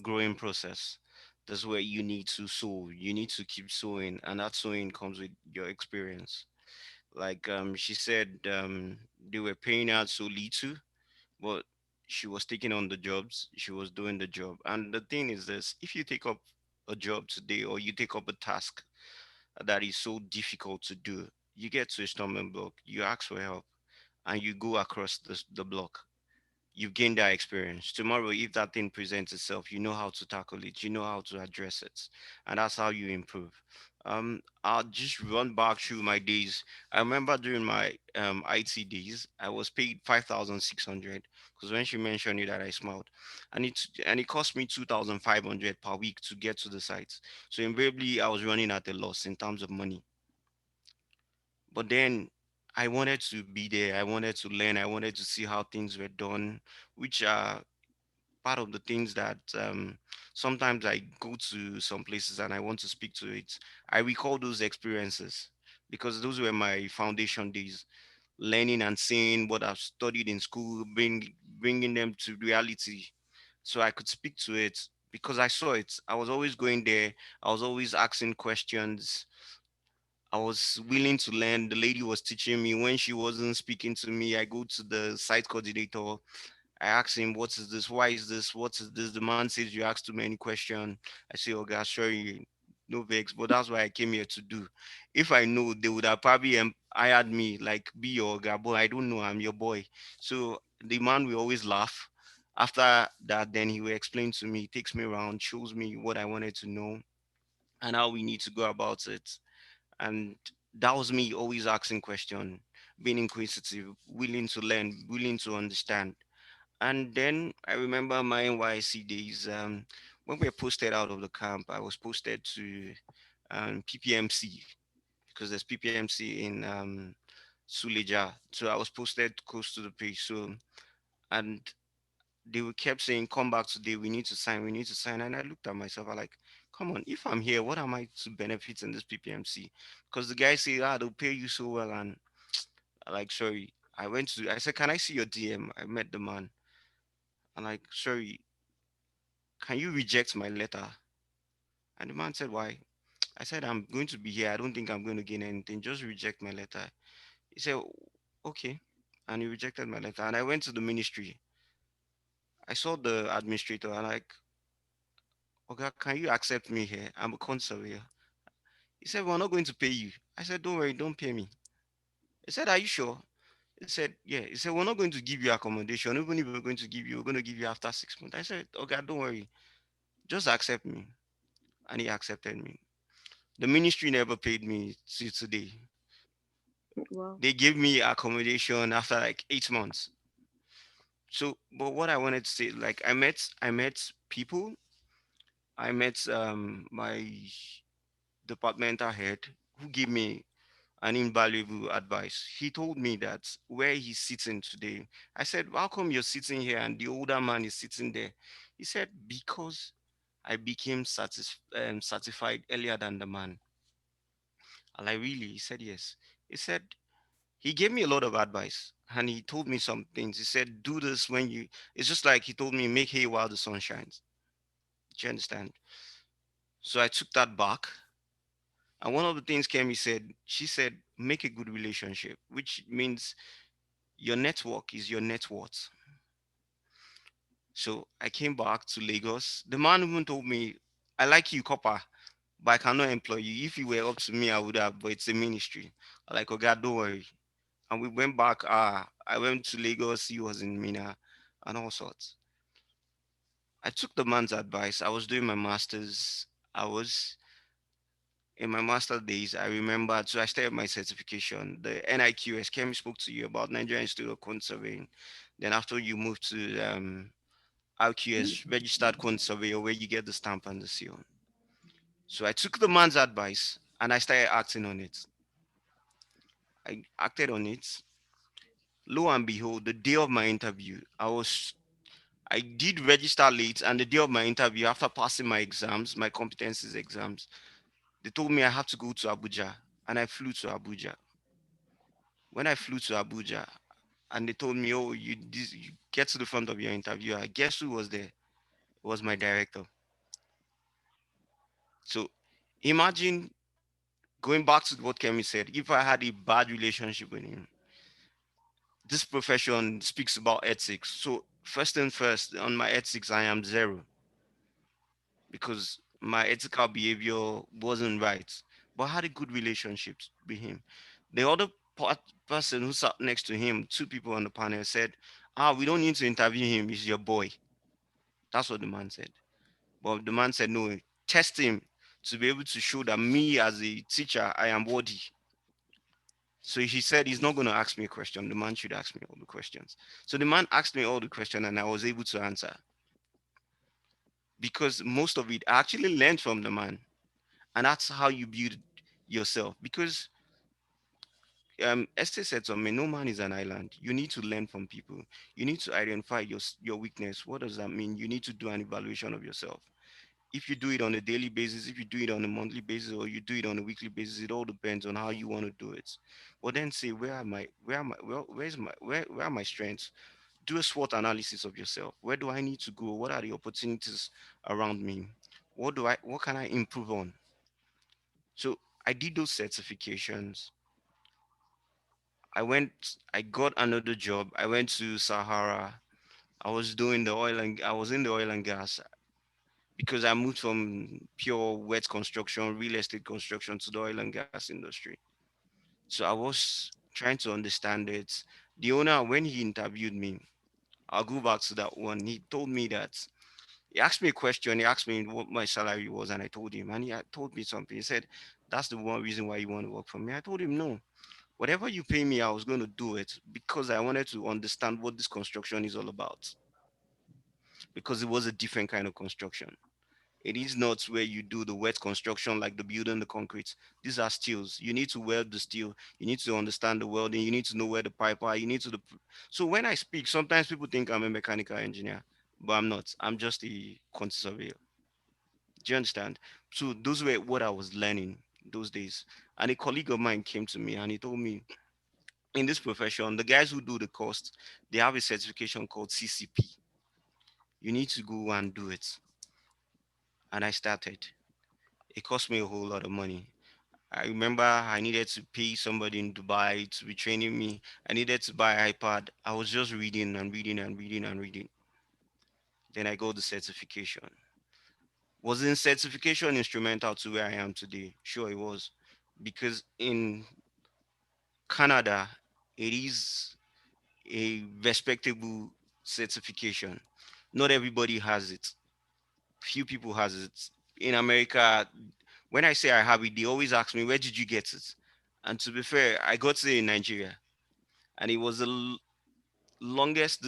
growing process. That's where you need to sow. You need to keep sowing, and that sowing comes with your experience. Like she said, they were paying out so little, but she was taking on the jobs. She was doing the job. And the thing is this: if you take up a job today, or you take up a task that is so difficult to do, you get to a stumbling block. You ask for help, and you go across the block. you've gained that experience. Tomorrow, if that thing presents itself, you know how to tackle it, you know how to address it, and that's how you improve. I'll just run back through my days. I remember during my IT days, I was paid 5,600 because when she mentioned it, that I smiled, and it cost me 2,500 per week to get to the site. So invariably, I was running at a loss in terms of money. But then I wanted to be there. I wanted to learn. I wanted to see how things were done, which are part of the things that sometimes I go to some places and I want to speak to it. I recall those experiences because those were my foundation days, learning and seeing what I've studied in school, bringing them to reality so I could speak to it because I saw it. I was always going there. I was always asking questions. I was willing to learn. The lady was teaching me. When she wasn't speaking to me, I go to the site coordinator. I ask him, what is this? Why is this? What is this? The man says you ask too many questions. I say, okay, I'll show you. No vex, but that's what I came here to do. If I know, they would have probably hired me, like, be your guy, but I don't know, I'm your boy. So the man will always laugh. After that, then he will explain to me, takes me around, shows me what I wanted to know and how we need to go about it. And that was me always asking questions, being inquisitive, willing to learn, willing to understand. And then I remember my NYC days. When we were posted out of the camp, I was posted to PPMC because there's PPMC in Suleja. So I was posted close to the place. So, and they were kept saying, come back today, we need to sign, we need to sign. And I looked at myself, I like, come on, if I'm here, what am I to benefit in this PPMC? Because the guy said, they'll pay you so well. And I like, sorry. I said, can I see your DM? I met the man. And like, sorry, can you reject my letter? And the man said, why? I said, I'm going to be here. I don't think I'm going to gain anything. Just reject my letter. He said, okay. And he rejected my letter. And I went to the ministry. I saw the administrator and like, okay, can you accept me here? I'm a conservator. He said, we're not going to pay you. I said, don't worry, don't pay me. He said, are you sure? He said, yeah. He said, we're not going to give you accommodation. Even if we're going to give you, we're going to give you after 6 months. I said, okay, don't worry. Just accept me. And he accepted me. The ministry never paid me till today. Wow. They gave me accommodation after like 8 months. So, but what I wanted to say, like I met people. I met my departmental head who gave me an invaluable advice. He told me that where he's sitting today, I said, how come you're sitting here and the older man is sitting there? He said, because I became certified earlier than the man. And like, really? He said, yes. He said, he gave me a lot of advice and he told me some things. He said, do this when you, it's just like he told me, make hay while the sun shines. Do you understand? So I took that back. And one of the things Kemi said, she said, make a good relationship, which means your network is your net worth. So I came back to Lagos. The man even told me, I like you, copper, but I cannot employ you. If you were up to me, I would have, but it's a ministry. I'm like, oh God, don't worry. And we went back. I went to Lagos. He was in Mina and all sorts. I took the man's advice. I was doing my master's. I was in my master days. I remembered, so I started my certification. The NIQS, Kemi spoke to you about Nigerian Institute of Quant Surveying. Then after you move to RQS, Registered Quant Surveyor, where you get the stamp and the seal. So I took the man's advice and I started acting on it. I acted on it. Lo and behold, the day of my interview, I did register late, and the day of my interview, after passing my exams, my competencies exams, they told me I have to go to Abuja, and I flew to Abuja. When I flew to Abuja, and they told me, "Oh, you get to the front of your interview." I guess who was there? It was my director. So imagine going back to what Kemi said. If I had a bad relationship with him, this profession speaks about ethics. So first and first, on my ethics, I am zero because my ethical behavior wasn't right. But I had a good relationship with him. The other person who sat next to him, two people on the panel, said, Ah, we don't need to interview him. He's your boy. That's what the man said. But the man said, no, test him to be able to show that me as a teacher, I am worthy. So he said he's not going to ask me a question. The man should ask me all the questions. So the man asked me all the questions and I was able to answer because most of it I actually learned from the man. And that's how you build yourself. Because Esther said to me, no man is an island. You need to learn from people. You need to identify your weakness. What does that mean? You need to do an evaluation of yourself. If you do it on a daily basis, if you do it on a monthly basis, or you do it on a weekly basis, it all depends on how you want to do it. But then say, where are my strengths? Do a SWOT analysis of yourself. Where do I need to go? What are the opportunities around me? What can I improve on? So I did those certifications. I got another job. I went to Sahara. I was in the oil and gas because I moved from pure wet construction, real estate construction to the oil and gas industry. So I was trying to understand it. The owner, when he interviewed me, I'll go back to that one. He told me that he asked me a question. He asked me what my salary was, and I told him, and he had told me something. He said, "That's the one reason why you want to work for me." I told him, "No, whatever you pay me, I was going to do it because I wanted to understand what this construction is all about because it was a different kind of construction. It is not where you do the wet construction like the building, the concrete. These are steels. You need to weld the steel. You need to understand the welding. You need to know where the pipe are. You need to. So when I speak, sometimes people think I'm a mechanical engineer, but I'm not. I'm just a quantity surveyor. Do you understand? So those were what I was learning those days. And a colleague of mine came to me and he told me, in this profession, the guys who do the cost, they have a certification called CCP. You need to go and do it. And I started. It cost me a whole lot of money. I remember I needed to pay somebody in Dubai to be training me. I needed to buy an iPad. I was just reading and reading and reading and reading. Then I got the certification. Was in certification instrumental to where I am today? Sure, it was. Because in Canada, it is a respectable certification. Not everybody has it. Few people has it. In America, when I say I have it, they always ask me, where did you get it? And to be fair, I got it in Nigeria. And it was the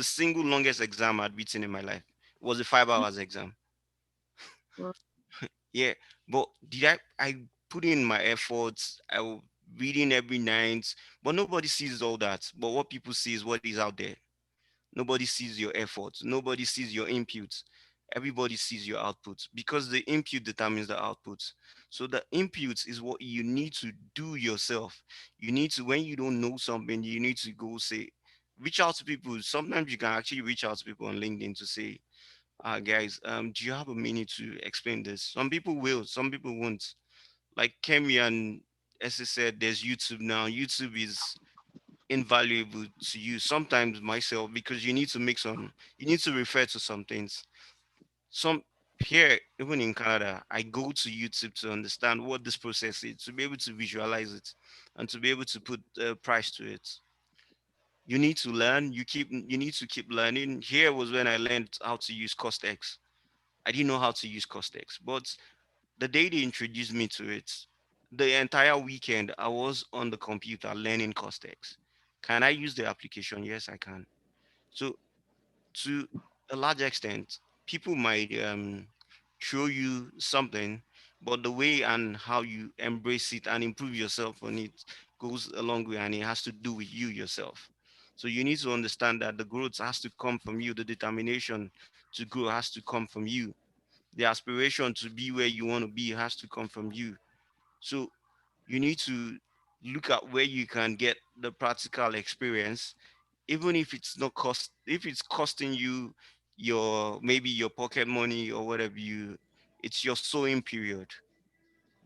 single longest exam I'd written in my life. It was a 5 hours exam. Wow. Yeah. But I put in my efforts. I was reading every night. But nobody sees all that. But what people see is what is out there. Nobody sees your efforts. Nobody sees your inputs. Everybody sees your outputs because the input determines the outputs. So the inputs is what you need to do yourself. You need to, when you don't know something, you need to go say, reach out to people. Sometimes you can actually reach out to people on LinkedIn to say, guys, do you have a minute to explain this? Some people will, some people won't. Like Kemi and Ese said, there's YouTube now. YouTube is invaluable to you sometimes myself because you need to refer to some things. Some here, even in Canada, I go to YouTube to understand what this process is, to be able to visualize it and to be able to put a price to it. You need to learn, you need to keep learning. Here was when I learned how to use Costex. I didn't know how to use Costex, but the day they introduced me to it, the entire weekend I was on the computer learning Costex. Can I use the application? Yes, I can. So to a large extent, people might show you something, but the way and how you embrace it and improve yourself on it goes a long way, and it has to do with you yourself. So you need to understand that the growth has to come from you. The determination to grow has to come from you. The aspiration to be where you want to be has to come from you. So you need to look at where you can get the practical experience, even if it's costing you your maybe your pocket money or whatever it's your sowing period.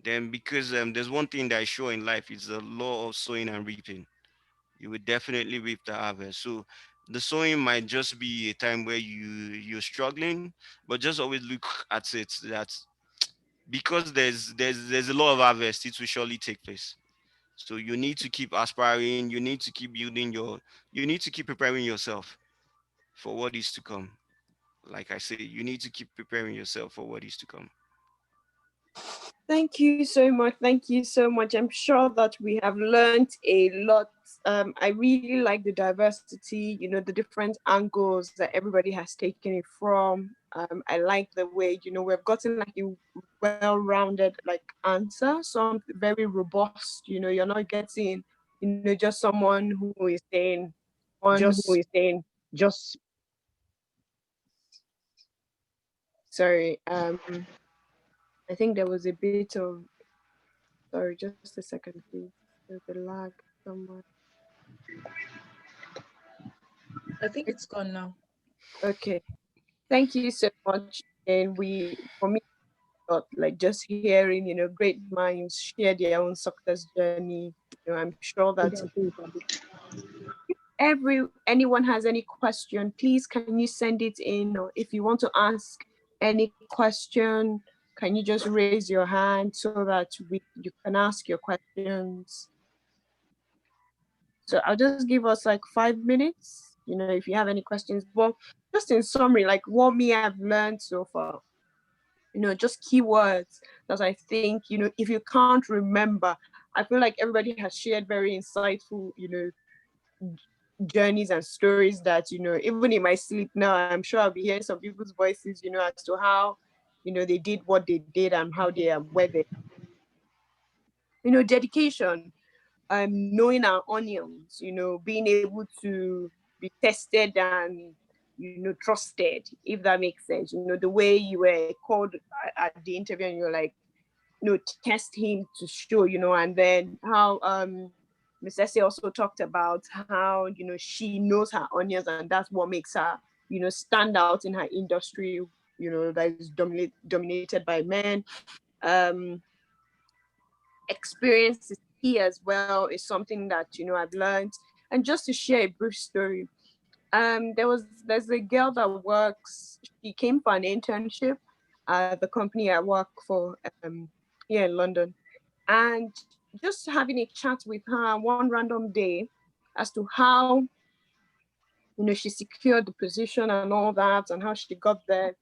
Then because there's one thing that I show in life is the law of sowing and reaping. You will definitely reap the harvest. So the sowing might just be a time where you're struggling, but just always look at it that because there's a lot of harvest, it will surely take place. So you need to keep aspiring, you need to keep building you need to keep preparing yourself. for what is to come. Like I say, you need to keep preparing yourself for what is to come. Thank you so much. Thank you so much. I'm sure that we have learned a lot. I really like the diversity, the different angles that everybody has taken it from. I like the way, we've gotten like a well-rounded like answer, some very robust, you're not getting, just someone who is saying, just sorry, I think there was a bit of, sorry, just a second, please. There's a lag somewhere. I think it's gone now. Okay. Thank you so much. And for me, like just hearing, great minds share their own success journey. I'm sure that anyone has any question, please can you send it in, or if you want to ask any question, can you just raise your hand so that you can ask your questions. So I'll just give us like 5 minutes, if you have any questions. Well, just in summary, like what me I've learned so far, just keywords that I think, if you can't remember, I feel like everybody has shared very insightful, journeys and stories that, even in my sleep now, I'm sure I'll be hearing some people's voices, as to how, they did what they did and how they are, where they, dedication, knowing our onions, being able to be tested and, trusted, if that makes sense. The way you were called at the interview and you're like, test him to show, and then how Miss Essie also talked about how, she knows her onions and that's what makes her, stand out in her industry, that is dominated by men. Experience is key as well, is something that, I've learned. And just to share a brief story, there's a girl that works, she came for an internship at the company I work for here in London, and just having a chat with her one random day as to how, she secured the position and all that, and how she got there.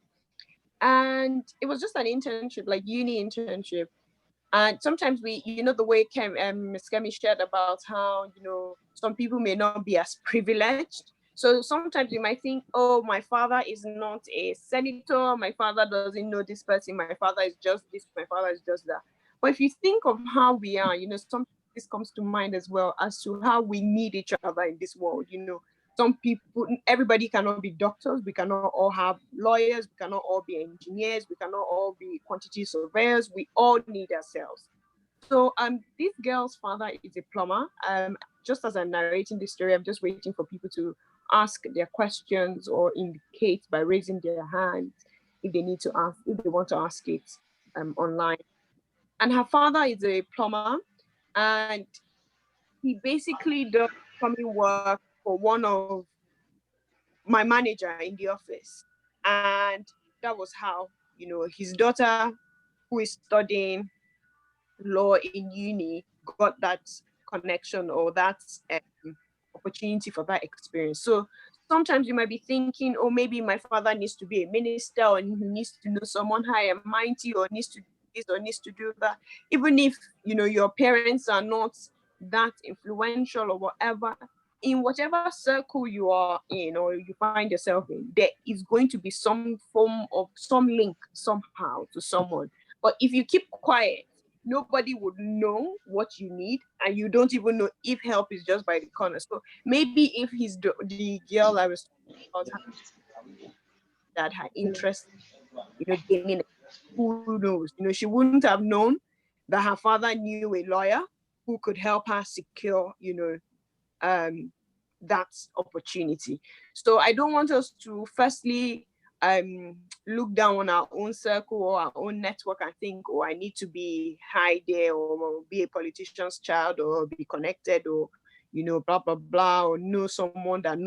And it was just an internship, like uni internship. And sometimes the way Ms. Kemi shared about how, some people may not be as privileged. So sometimes you might think, oh, my father is not a senator, my father doesn't know this person, my father is just this, my father is just that. But if you think of how we are, sometimes this comes to mind as well, as to how we need each other in this world. Some people, everybody cannot be doctors, we cannot all have lawyers, we cannot all be engineers, we cannot all be quantity surveyors, we all need ourselves. So this girl's father is a plumber. Just as I'm narrating this story, I'm just waiting for people to ask their questions or indicate by raising their hands if they need to ask, if they want to ask it online. And her father is a plumber, and he basically does plumbing work for one of my manager in the office. And that was how, his daughter, who is studying law in uni, got that connection or that opportunity for that experience. So sometimes you might be thinking, oh, maybe my father needs to be a minister, or he needs to know someone high and mighty, or needs to do this or needs to do that. Even if, your parents are not that influential or whatever, in whatever circle you are in or you find yourself in, there is going to be some form of some link somehow to someone. But if you keep quiet, nobody would know what you need, and you don't even know if help is just by the corner. So maybe if he's the girl I was talking about, that her interest, gaining, who knows? She wouldn't have known that her father knew a lawyer who could help her secure, that opportunity. So I don't want us to firstly look down on our own circle or our own network and think, oh, I need to be high there, or be a politician's child, or be connected, or blah blah blah, or know someone that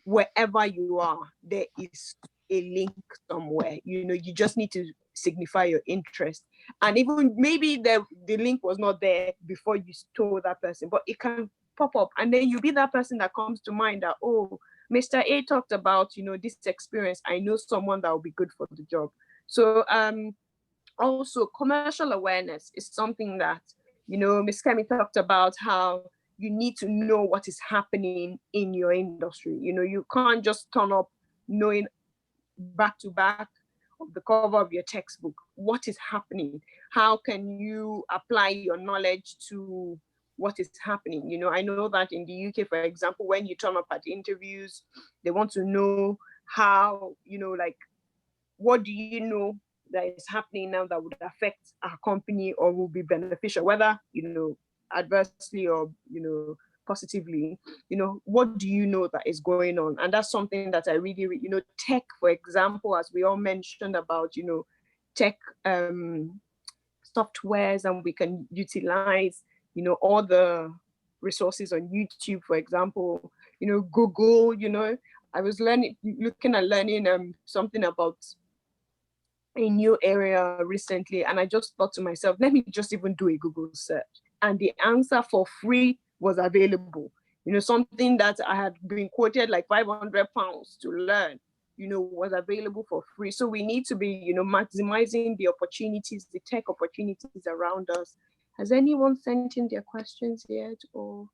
wherever you are, there is a link somewhere. You just need to signify your interest. And even maybe the link was not there before you told that person, but it can pop up, and then you be that person that comes to mind that, oh, Mr. A talked about, this experience. I know someone that will be good for the job. So also commercial awareness is something that, Ms. Kemi talked about how you need to know what is happening in your industry. You can't just turn up knowing back to back of the cover of your textbook what is happening. How can you apply your knowledge to what is happening? I know that in the UK, for example, when you turn up at interviews, they want to know how, like, what do you know that is happening now that would affect our company or will be beneficial, whether, adversely or, positively, what do you know that is going on? And that's something that I really, tech, for example, as we all mentioned about, tech softwares, and we can utilize, all the resources on YouTube, for example, Google, I was looking at learning something about a new area recently, and I just thought to myself, let me just even do a Google search, and the answer for free was available. Something that I had been quoted like £500 to learn, was available for free. So we need to be, maximizing the opportunities, the tech opportunities around us. Has anyone sent in their questions yet? Or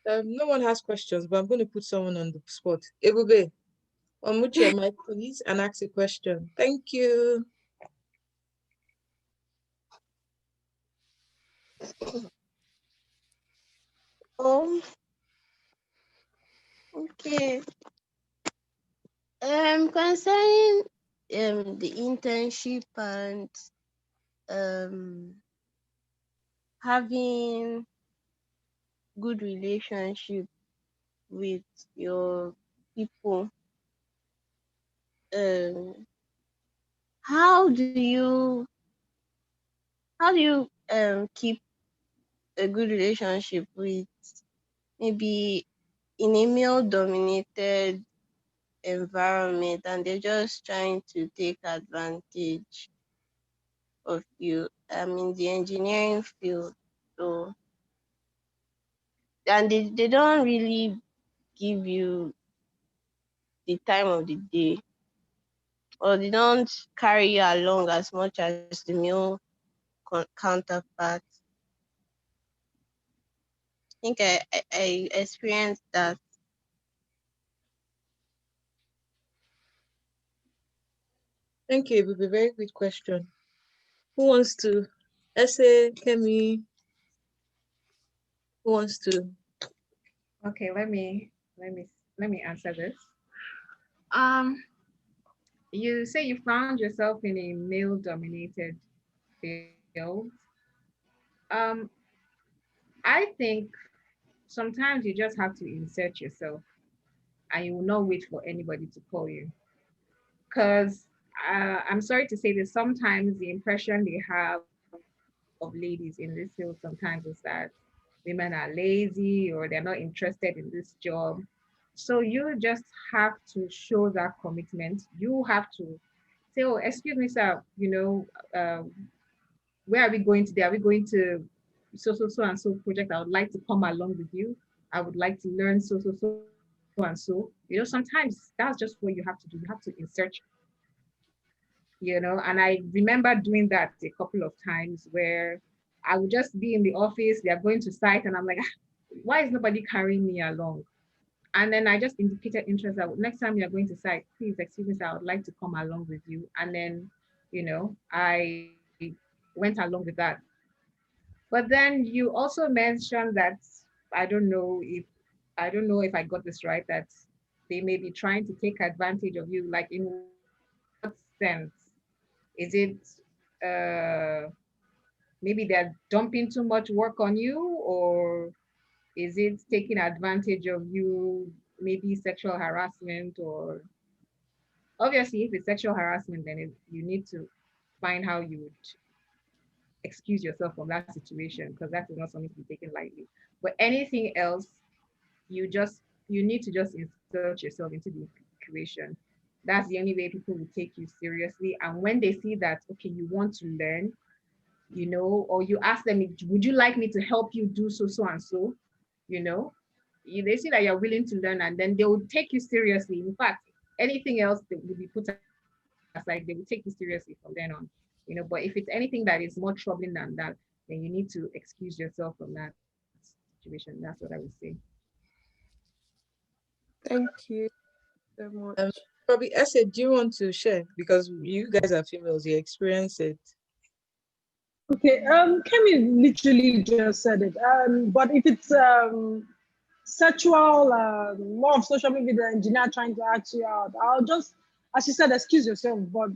no one has questions, but I'm going to put someone on the spot. Ebube, unmute your mic, please, and ask a question. Thank you. Okay. Concerning the internship and having good relationship with your people, how do you keep a good relationship with maybe in a male-dominated environment and they're just trying to take advantage of you? I'm in the engineering field, so and they don't really give you the time of the day, or they don't carry you along as much as the male counterpart. I think I experienced that. Thank you. It would be a very good question. Who wants to? Ese, Kemi. Who wants to? Okay, let me answer this. You say you found yourself in a male-dominated field. I think sometimes you just have to insert yourself, and you will not wait for anybody to call you. Because I'm sorry to say this, sometimes the impression they have of ladies in this field sometimes is that women are lazy or they're not interested in this job. So you just have to show that commitment. You have to say, oh, excuse me, sir, where are we going today? Are we going to so and so project? I would like to come along with you. I would like to learn so and so. Sometimes that's just what you have to do. You have to insert, and I remember doing that a couple of times where I would just be in the office, they are going to site, and I'm like, why is nobody carrying me along? And then I just indicated interest that next time you're going to site, please excuse me, sir, I would like to come along with you. And then, I went along with that. But then you also mentioned that I don't know if I got this right, that they may be trying to take advantage of you. Like, in what sense? Is it maybe they're dumping too much work on you, or is it taking advantage of you, maybe sexual harassment? Or obviously, if it's sexual harassment, then you need to find how you would excuse yourself from that situation, because that is not something to be taken lightly. But anything else, you need to just insert yourself into the equation. That's the only way people will take you seriously. And when they see that, okay, you want to learn, or you ask them, would you like me to help you do so and so, they see that you're willing to learn, and then they will take you seriously. In fact, anything else that will be put aside, they will take you seriously from then on. But if it's anything that is more troubling than that, then you need to excuse yourself from that situation. That's what I would say. Thank you so much. Probably Ese, do you want to share? Because you guys are females, you experience it. Okay, Kemi literally just said it. But if it's sexual, more of social media, the engineer trying to ask you out, I'll just, as you said, excuse yourself, but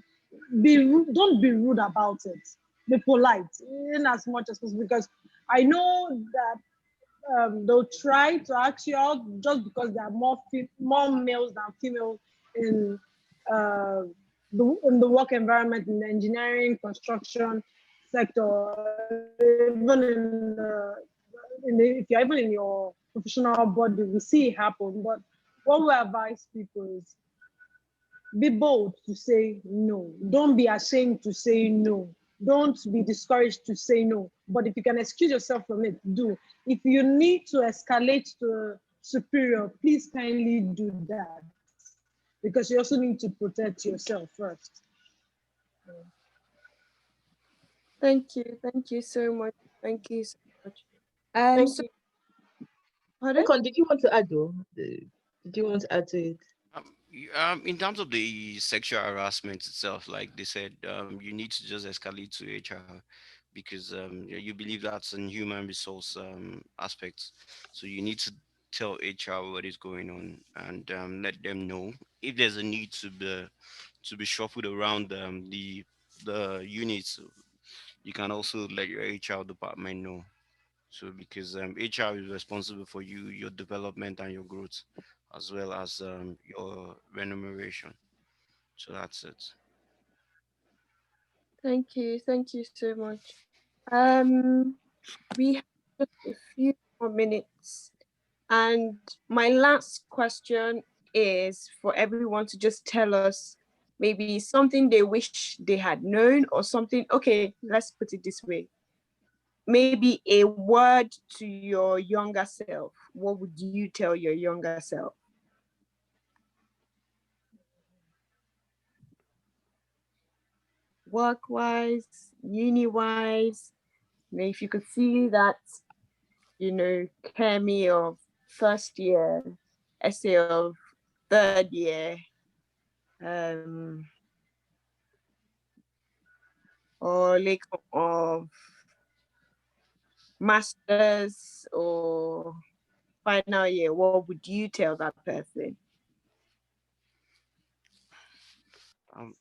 don't be rude about it. Be polite in as much as possible, because I know that they'll try to ask you out just because there are more males than females in the work environment, in the engineering, construction sector, even if you're even in your professional body, we see it happen. But what we advise people is be bold to say no. Don't be ashamed to say no. Don't be discouraged to say no. But if you can excuse yourself from it, do. If you need to escalate to a superior, please kindly do that, because you also need to protect yourself first. Thank you so much. Thank you so much. Thank So, you. pardon? Lekan, did you want to add though? Did you want to add to it? In terms of the sexual harassment itself, like they said, you need to just escalate to HR, because you believe that's an human resource aspect. So you need to tell HR what is going on, and let them know if there's a need to be shuffled around the units. You can also let your HR department know. So because HR is responsible for your development and your growth, as well as your remuneration. So that's it. Thank you so much. We have just a few more minutes, and my last question is for everyone to just tell us maybe something they wish they had known, or something. Okay, let's put it this way. Maybe a word to your younger self. What would you tell your younger self? Work-wise, uni-wise, if you could see that, Kemi of first year, essay of third year, or like of masters or final year, what would you tell that person?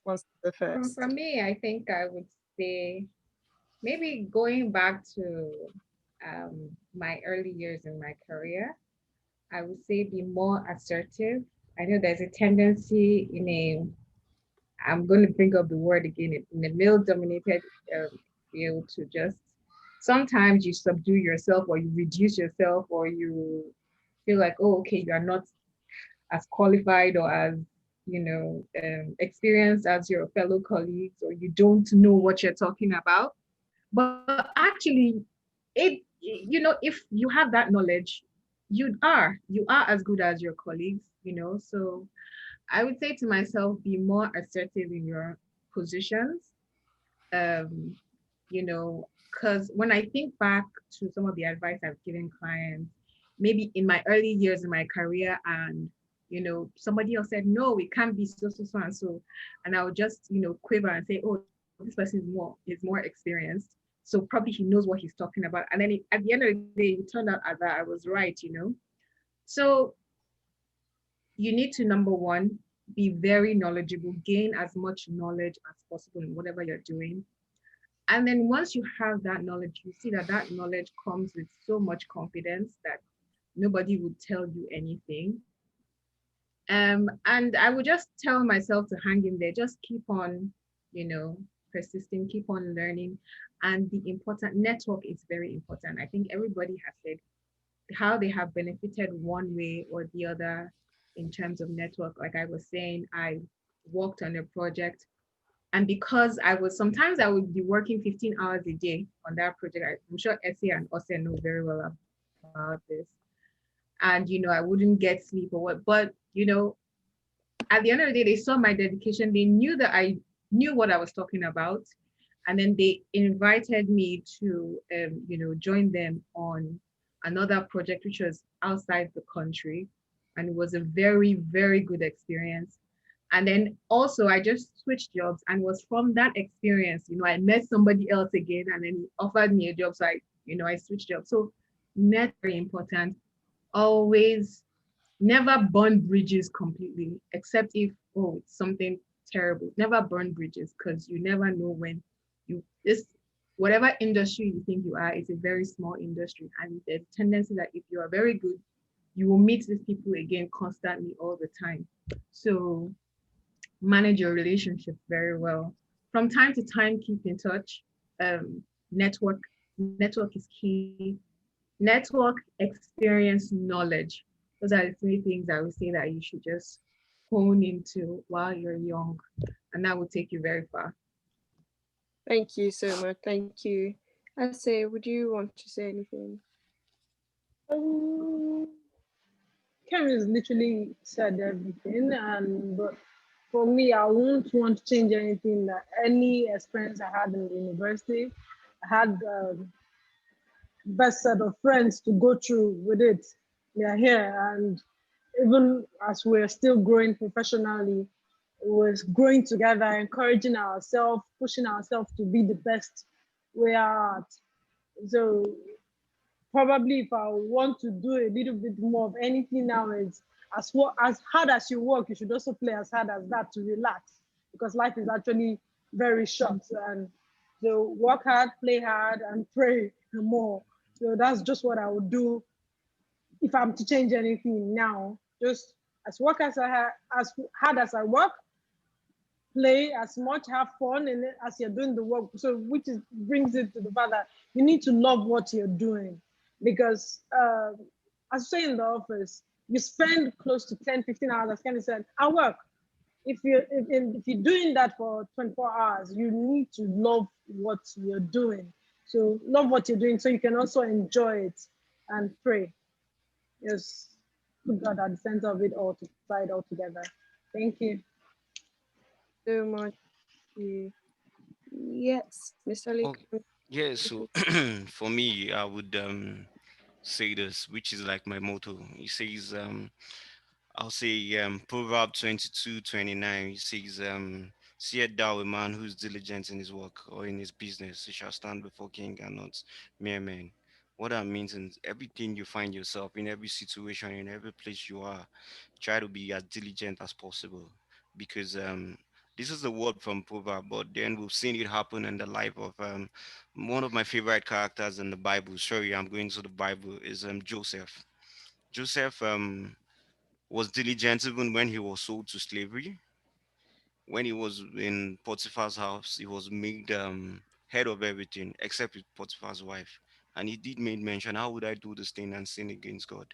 What's the first? For me, I think I would say maybe going back to my early years in my career, I would say be more assertive. I know there's a tendency I'm going to bring up the word again, in a male-dominated field, to just sometimes you subdue yourself, or you reduce yourself, or you feel like, oh, okay, you are not as qualified or as experienced as your fellow colleagues, or you don't know what you're talking about. But actually, if you have that knowledge, you are as good as your colleagues. So I would say to myself, be more assertive in your positions. Because when I think back to some of the advice I've given clients, maybe in my early years in my career, and somebody else said, no, it can't be so and so, and I would just quiver and say, oh, this person is more experienced, so probably he knows what he's talking about. And then at the end of the day, it turned out that I was right. So you need to, number one, be very knowledgeable, gain as much knowledge as possible in whatever you're doing. And then once you have that knowledge, you see that knowledge comes with so much confidence that nobody would tell you anything. And I would just tell myself to hang in there, just keep on, persisting, keep on learning. And the important network is very important. I think everybody has said how they have benefited one way or the other in terms of network. Like I was saying, I worked on a project, and because sometimes I would be working 15 hours a day on that project. I'm sure Essie and Ose know very well about this. and I wouldn't get sleep or what. But at the end of the day, they saw my dedication. They knew that I knew what I was talking about, and then they invited me to join them on another project which was outside the country, and it was a very, very good experience. And then also I just switched jobs, and it was from that experience, I met somebody else again, and then he offered me a job. So I switched jobs. So net very important. Always never burn bridges completely, except if it's something terrible. Never burn bridges, because you never know when this whatever industry you think you are, it's a very small industry, and there's a tendency that if you are very good, you will meet these people again constantly all the time. So manage your relationships very well. From time to time, keep in touch. Um, network is key. Network, experience, knowledge. Those are the three things I would say that you should just hone into while you're young, and that will take you very far. Thank you so much. Thank you. Ase, would you want to say anything? Kemi has literally said everything, and but for me, I won't want to change anything. That any experience I had in the university, I had best set of friends to go through with it. They are here, and even as we're still growing professionally, we're growing together, encouraging ourselves, pushing ourselves to be the best we are at. So probably if I want to do a little bit more of anything now, is as hard as you work, you should also play as hard as that to relax, because life is actually very short. And so work hard, play hard, and pray more. So that's just what I would do if I'm to change anything now. Just as hard as I work, play as much, have fun, and as you're doing the work. So which brings it to the fact that you need to love what you're doing, because as I say in the office, you spend close to 10, 15 hours, as Kenny said, at work. If you're doing that for 24 hours, you need to love what you're doing. So love what you're doing so you can also enjoy it and pray. Just put God at the center of it all, to decide all together. Thank you. So much. Yes, Mr. Oh, Lekan. yeah. So for me, I would say this, which is like my motto. He says, I'll say Proverb 22:29. He says, seest thou a man who's diligent in his work or in his business, he shall stand before king and not mere men. What that means is everything you find yourself in, every situation, in every place you are, try to be as diligent as possible, because this is the word from Proverb, but then we've seen it happen in the life of one of my favorite characters in the Bible. Sorry, I'm going to the Bible, is Joseph. Joseph was diligent even when he was sold to slavery. When he was in Potiphar's house, he was made head of everything except with Potiphar's wife. And he did make mention, how would I do this thing and sin against God?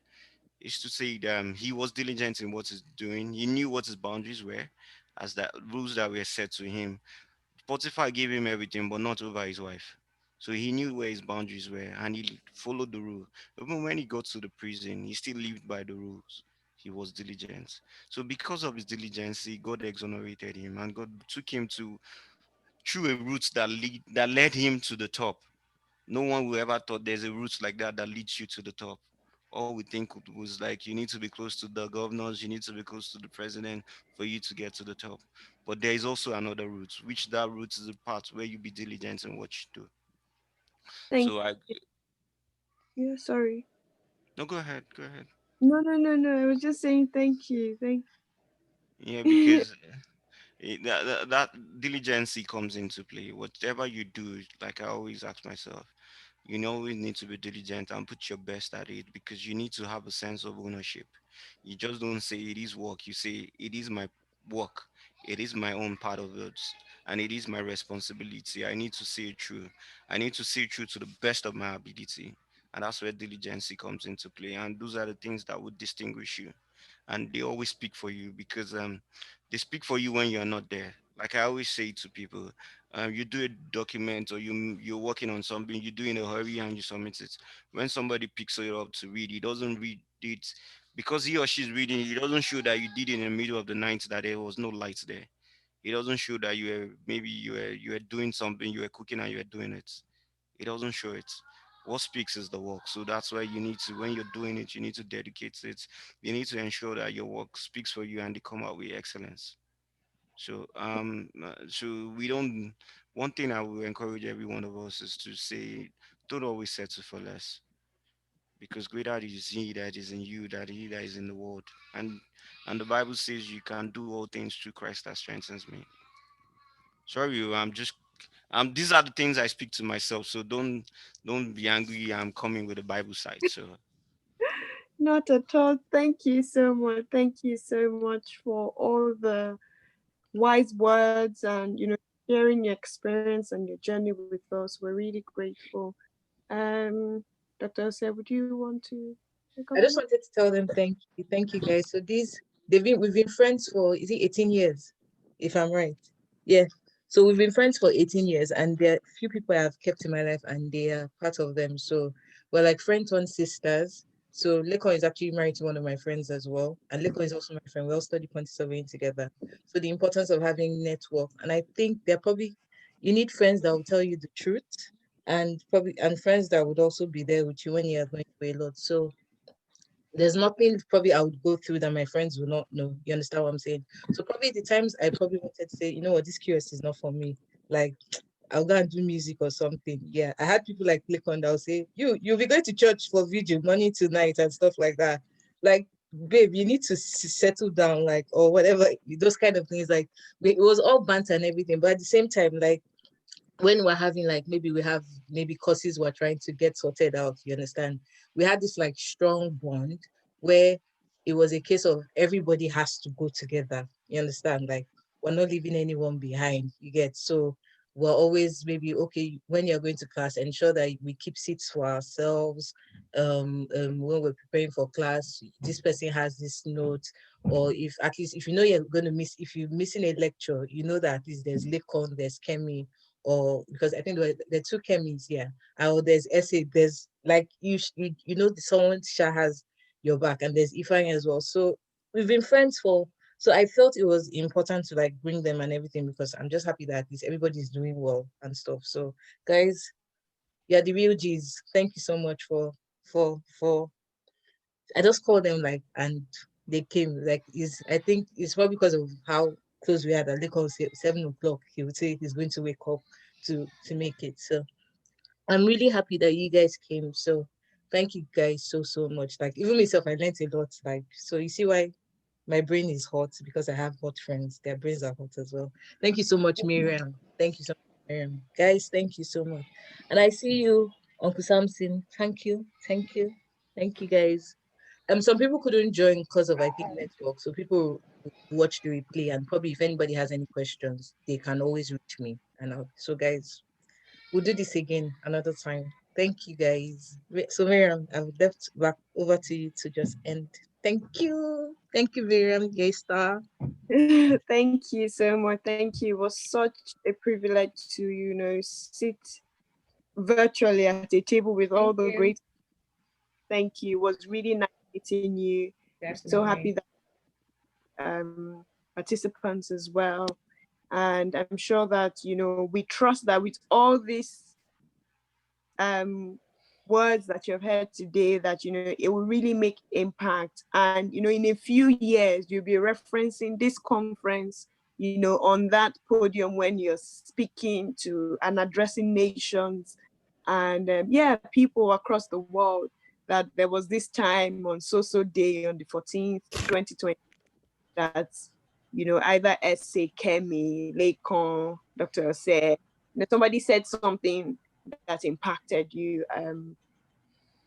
Is to say that he was diligent in what he's doing. He knew what his boundaries were, as that rules that were set to him. Potiphar gave him everything, but not over his wife. So he knew where his boundaries were and he followed the rule. Even when he got to the prison, he still lived by the rules. He was diligent. So because of his diligence, God exonerated him and God took him to through a route that led him to the top. No one will ever thought there's a route like that leads you to the top. All we think was like you need to be close to the governors, you need to be close to the president for you to get to the top. But there is also another route, which that route is a part where you be diligent in what you do. Thank So I you. Sorry. no go ahead, go ahead. No, no, no, no. I was just saying thank you. Thank Yeah, you. because that diligence comes into play. Whatever you do, like I always ask myself, you always need to be diligent and put your best at it because you need to have a sense of ownership. You just don't say it is work, you say it is my work, it is my own part of it, and it is my responsibility. I need to see it through. I need to see it through to the best of my ability. And that's where diligence comes into play. And those are the things that would distinguish you. And they always speak for you because they speak for you when you're not there. Like I always say to people, you do a document or you're working on something, you do in a hurry and you submit it. When somebody picks it up to read, he doesn't read it because he or she's reading. It doesn't show that you did it in the middle of the night, that there was no light there. It doesn't show that you were doing something, you were cooking and you were doing it. It doesn't show it. What speaks is the work. So that's why you need to, when you're doing it, you need to dedicate it. You need to ensure that your work speaks for you and they come out with excellence. So we don't. One thing I will encourage every one of us is to say, don't always settle for less, because greater is He that is in you than he that is in the world. And the Bible says you can do all things through Christ that strengthens me. Sorry, I'm just. These are the things I speak to myself. So don't be angry. I'm coming with the Bible side. So Not at all. Thank you so much. Thank you so much for all the wise words and sharing your experience and your journey with us. We're really grateful. Dr. Ose, would you want to take I on? just wanted to tell them thank you guys. So we've been friends for, is it 18 years, if I'm right? Yeah. So we've been friends for 18 years, and there are few people I have kept in my life, and they are part of them. So we're like friends on sisters. So Lekan is actually married to one of my friends as well, and Lekan is also my friend. We all study quantity surveying together. So the importance of having network, and I think you need friends that will tell you the truth, and friends that would also be there with you when you are going through a lot. So there's nothing probably I would go through that my friends will not know. You understand what I'm saying? So probably the times I probably wanted to say, you know what, this QS is not for me. Like, I'll go and do music or something. Yeah. I had people like click on that will say, you'll be going to church for video morning to night and stuff like that. Like, babe, you need to settle down, like, or whatever, those kind of things. Like, it was all banter and everything. But at the same time, like, when we're having like maybe courses we're trying to get sorted out, you understand, we had this like strong bond where it was a case of everybody has to go together, you understand, like we're not leaving anyone behind, you get. So we're always maybe, okay, when you're going to class, ensure that we keep seats for ourselves. When we're preparing for class, this person has this note, or if at least if you know you're going to miss, if you're missing a lecture, you know that at least there's Lekan, there's Kemi, or because I think there are two chemis, yeah. Or there's essay, there's like you know someone Sha has your back, and there's Ifan as well. So we've been friends for, so I felt it was important to like bring them and everything, because I'm just happy that at least everybody's doing well and stuff. So guys, yeah, the real G's. Thank you so much for I just called them like, and they came. Like, is I think it's probably because of how close we are that they call 7 o'clock. He would say he's going to wake up to make it. So I'm really happy that you guys came. So thank you guys so much. Like even myself, I learned a lot. Like, so you see why my brain is hot, because I have hot friends. Their brains are hot as well. Thank you so much, Miriam. Thank you so much, Miriam. Guys, thank you so much. And I see you, Uncle Samson. Thank you. Thank you. Thank you, guys. Some people couldn't join because of I think network. So people watch the replay, and probably if anybody has any questions, they can always reach me. So guys, we'll do this again another time. Thank you guys. So Miriam, I've left back over to you to just end. Thank you. Thank you, Miriam. Yay star. Thank you so much. Thank you. It was such a privilege to, sit virtually at a table with all the great. Thank you. It was really nice meeting you. I'm so happy that participants as well. And I'm sure that, we trust that with all these words that you've heard today, that, it will really make impact. And, in a few years, you'll be referencing this conference, on that podium when you're speaking to and addressing nations and, people across the world, that there was this time on so day on the 14th, 2020, that, either Eseroghene, Lekan, Dr. Ose, somebody said something that impacted you.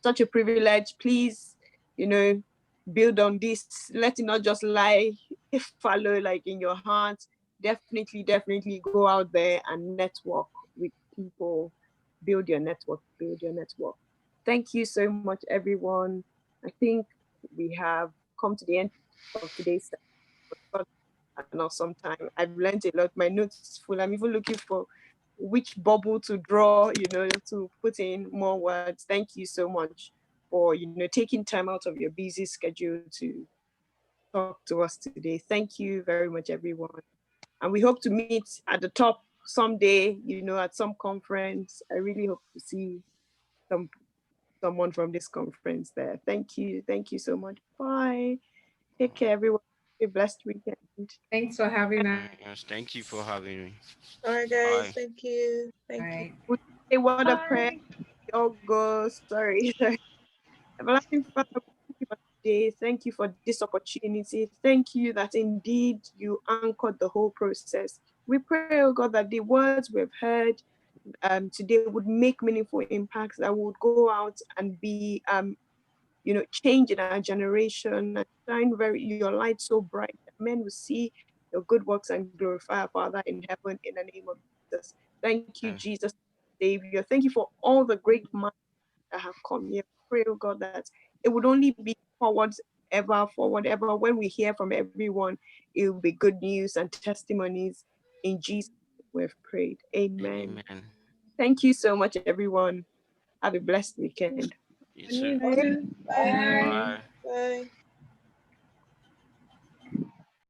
Such a privilege. Please, build on this. Let it not just lie, follow like in your heart. Definitely go out there and network with people. Build your network. Thank you so much, everyone. I think we have come to the end of today's session. an awesome time. I've learned a lot. My notes is full. I'm even looking for which bubble to draw, to put in more words. Thank you so much for, taking time out of your busy schedule to talk to us today. Thank you very much, everyone. And we hope to meet at the top someday, at some conference. I really hope to see someone from this conference there. Thank you. Thank you so much. Bye. Take care, everyone. Have a blessed weekend. Thanks for having us. Yes, thank you for having me. All right, guys. Bye. Thank you. Thank you. Bye. Would you say what a Bye. prayer? Oh, go. Sorry. Everlasting Father, thank you for today. Thank you for this opportunity. Thank you that indeed you anchored the whole process. We pray, oh God, that the words we've heard today would make meaningful impacts, that would go out and be, change in our generation and shine your light so bright that men will see your good works and glorify our Father in heaven in the name of Jesus. Thank you, Jesus, Savior. Thank you for all the great minds that have come here. Pray, oh God, that it would only be forward ever. When we hear from everyone, it will be good news and testimonies. In Jesus' name we've prayed. Amen. Amen. Thank you so much, everyone. Have a blessed weekend. You too. Bye. Bye. Bye. Bye.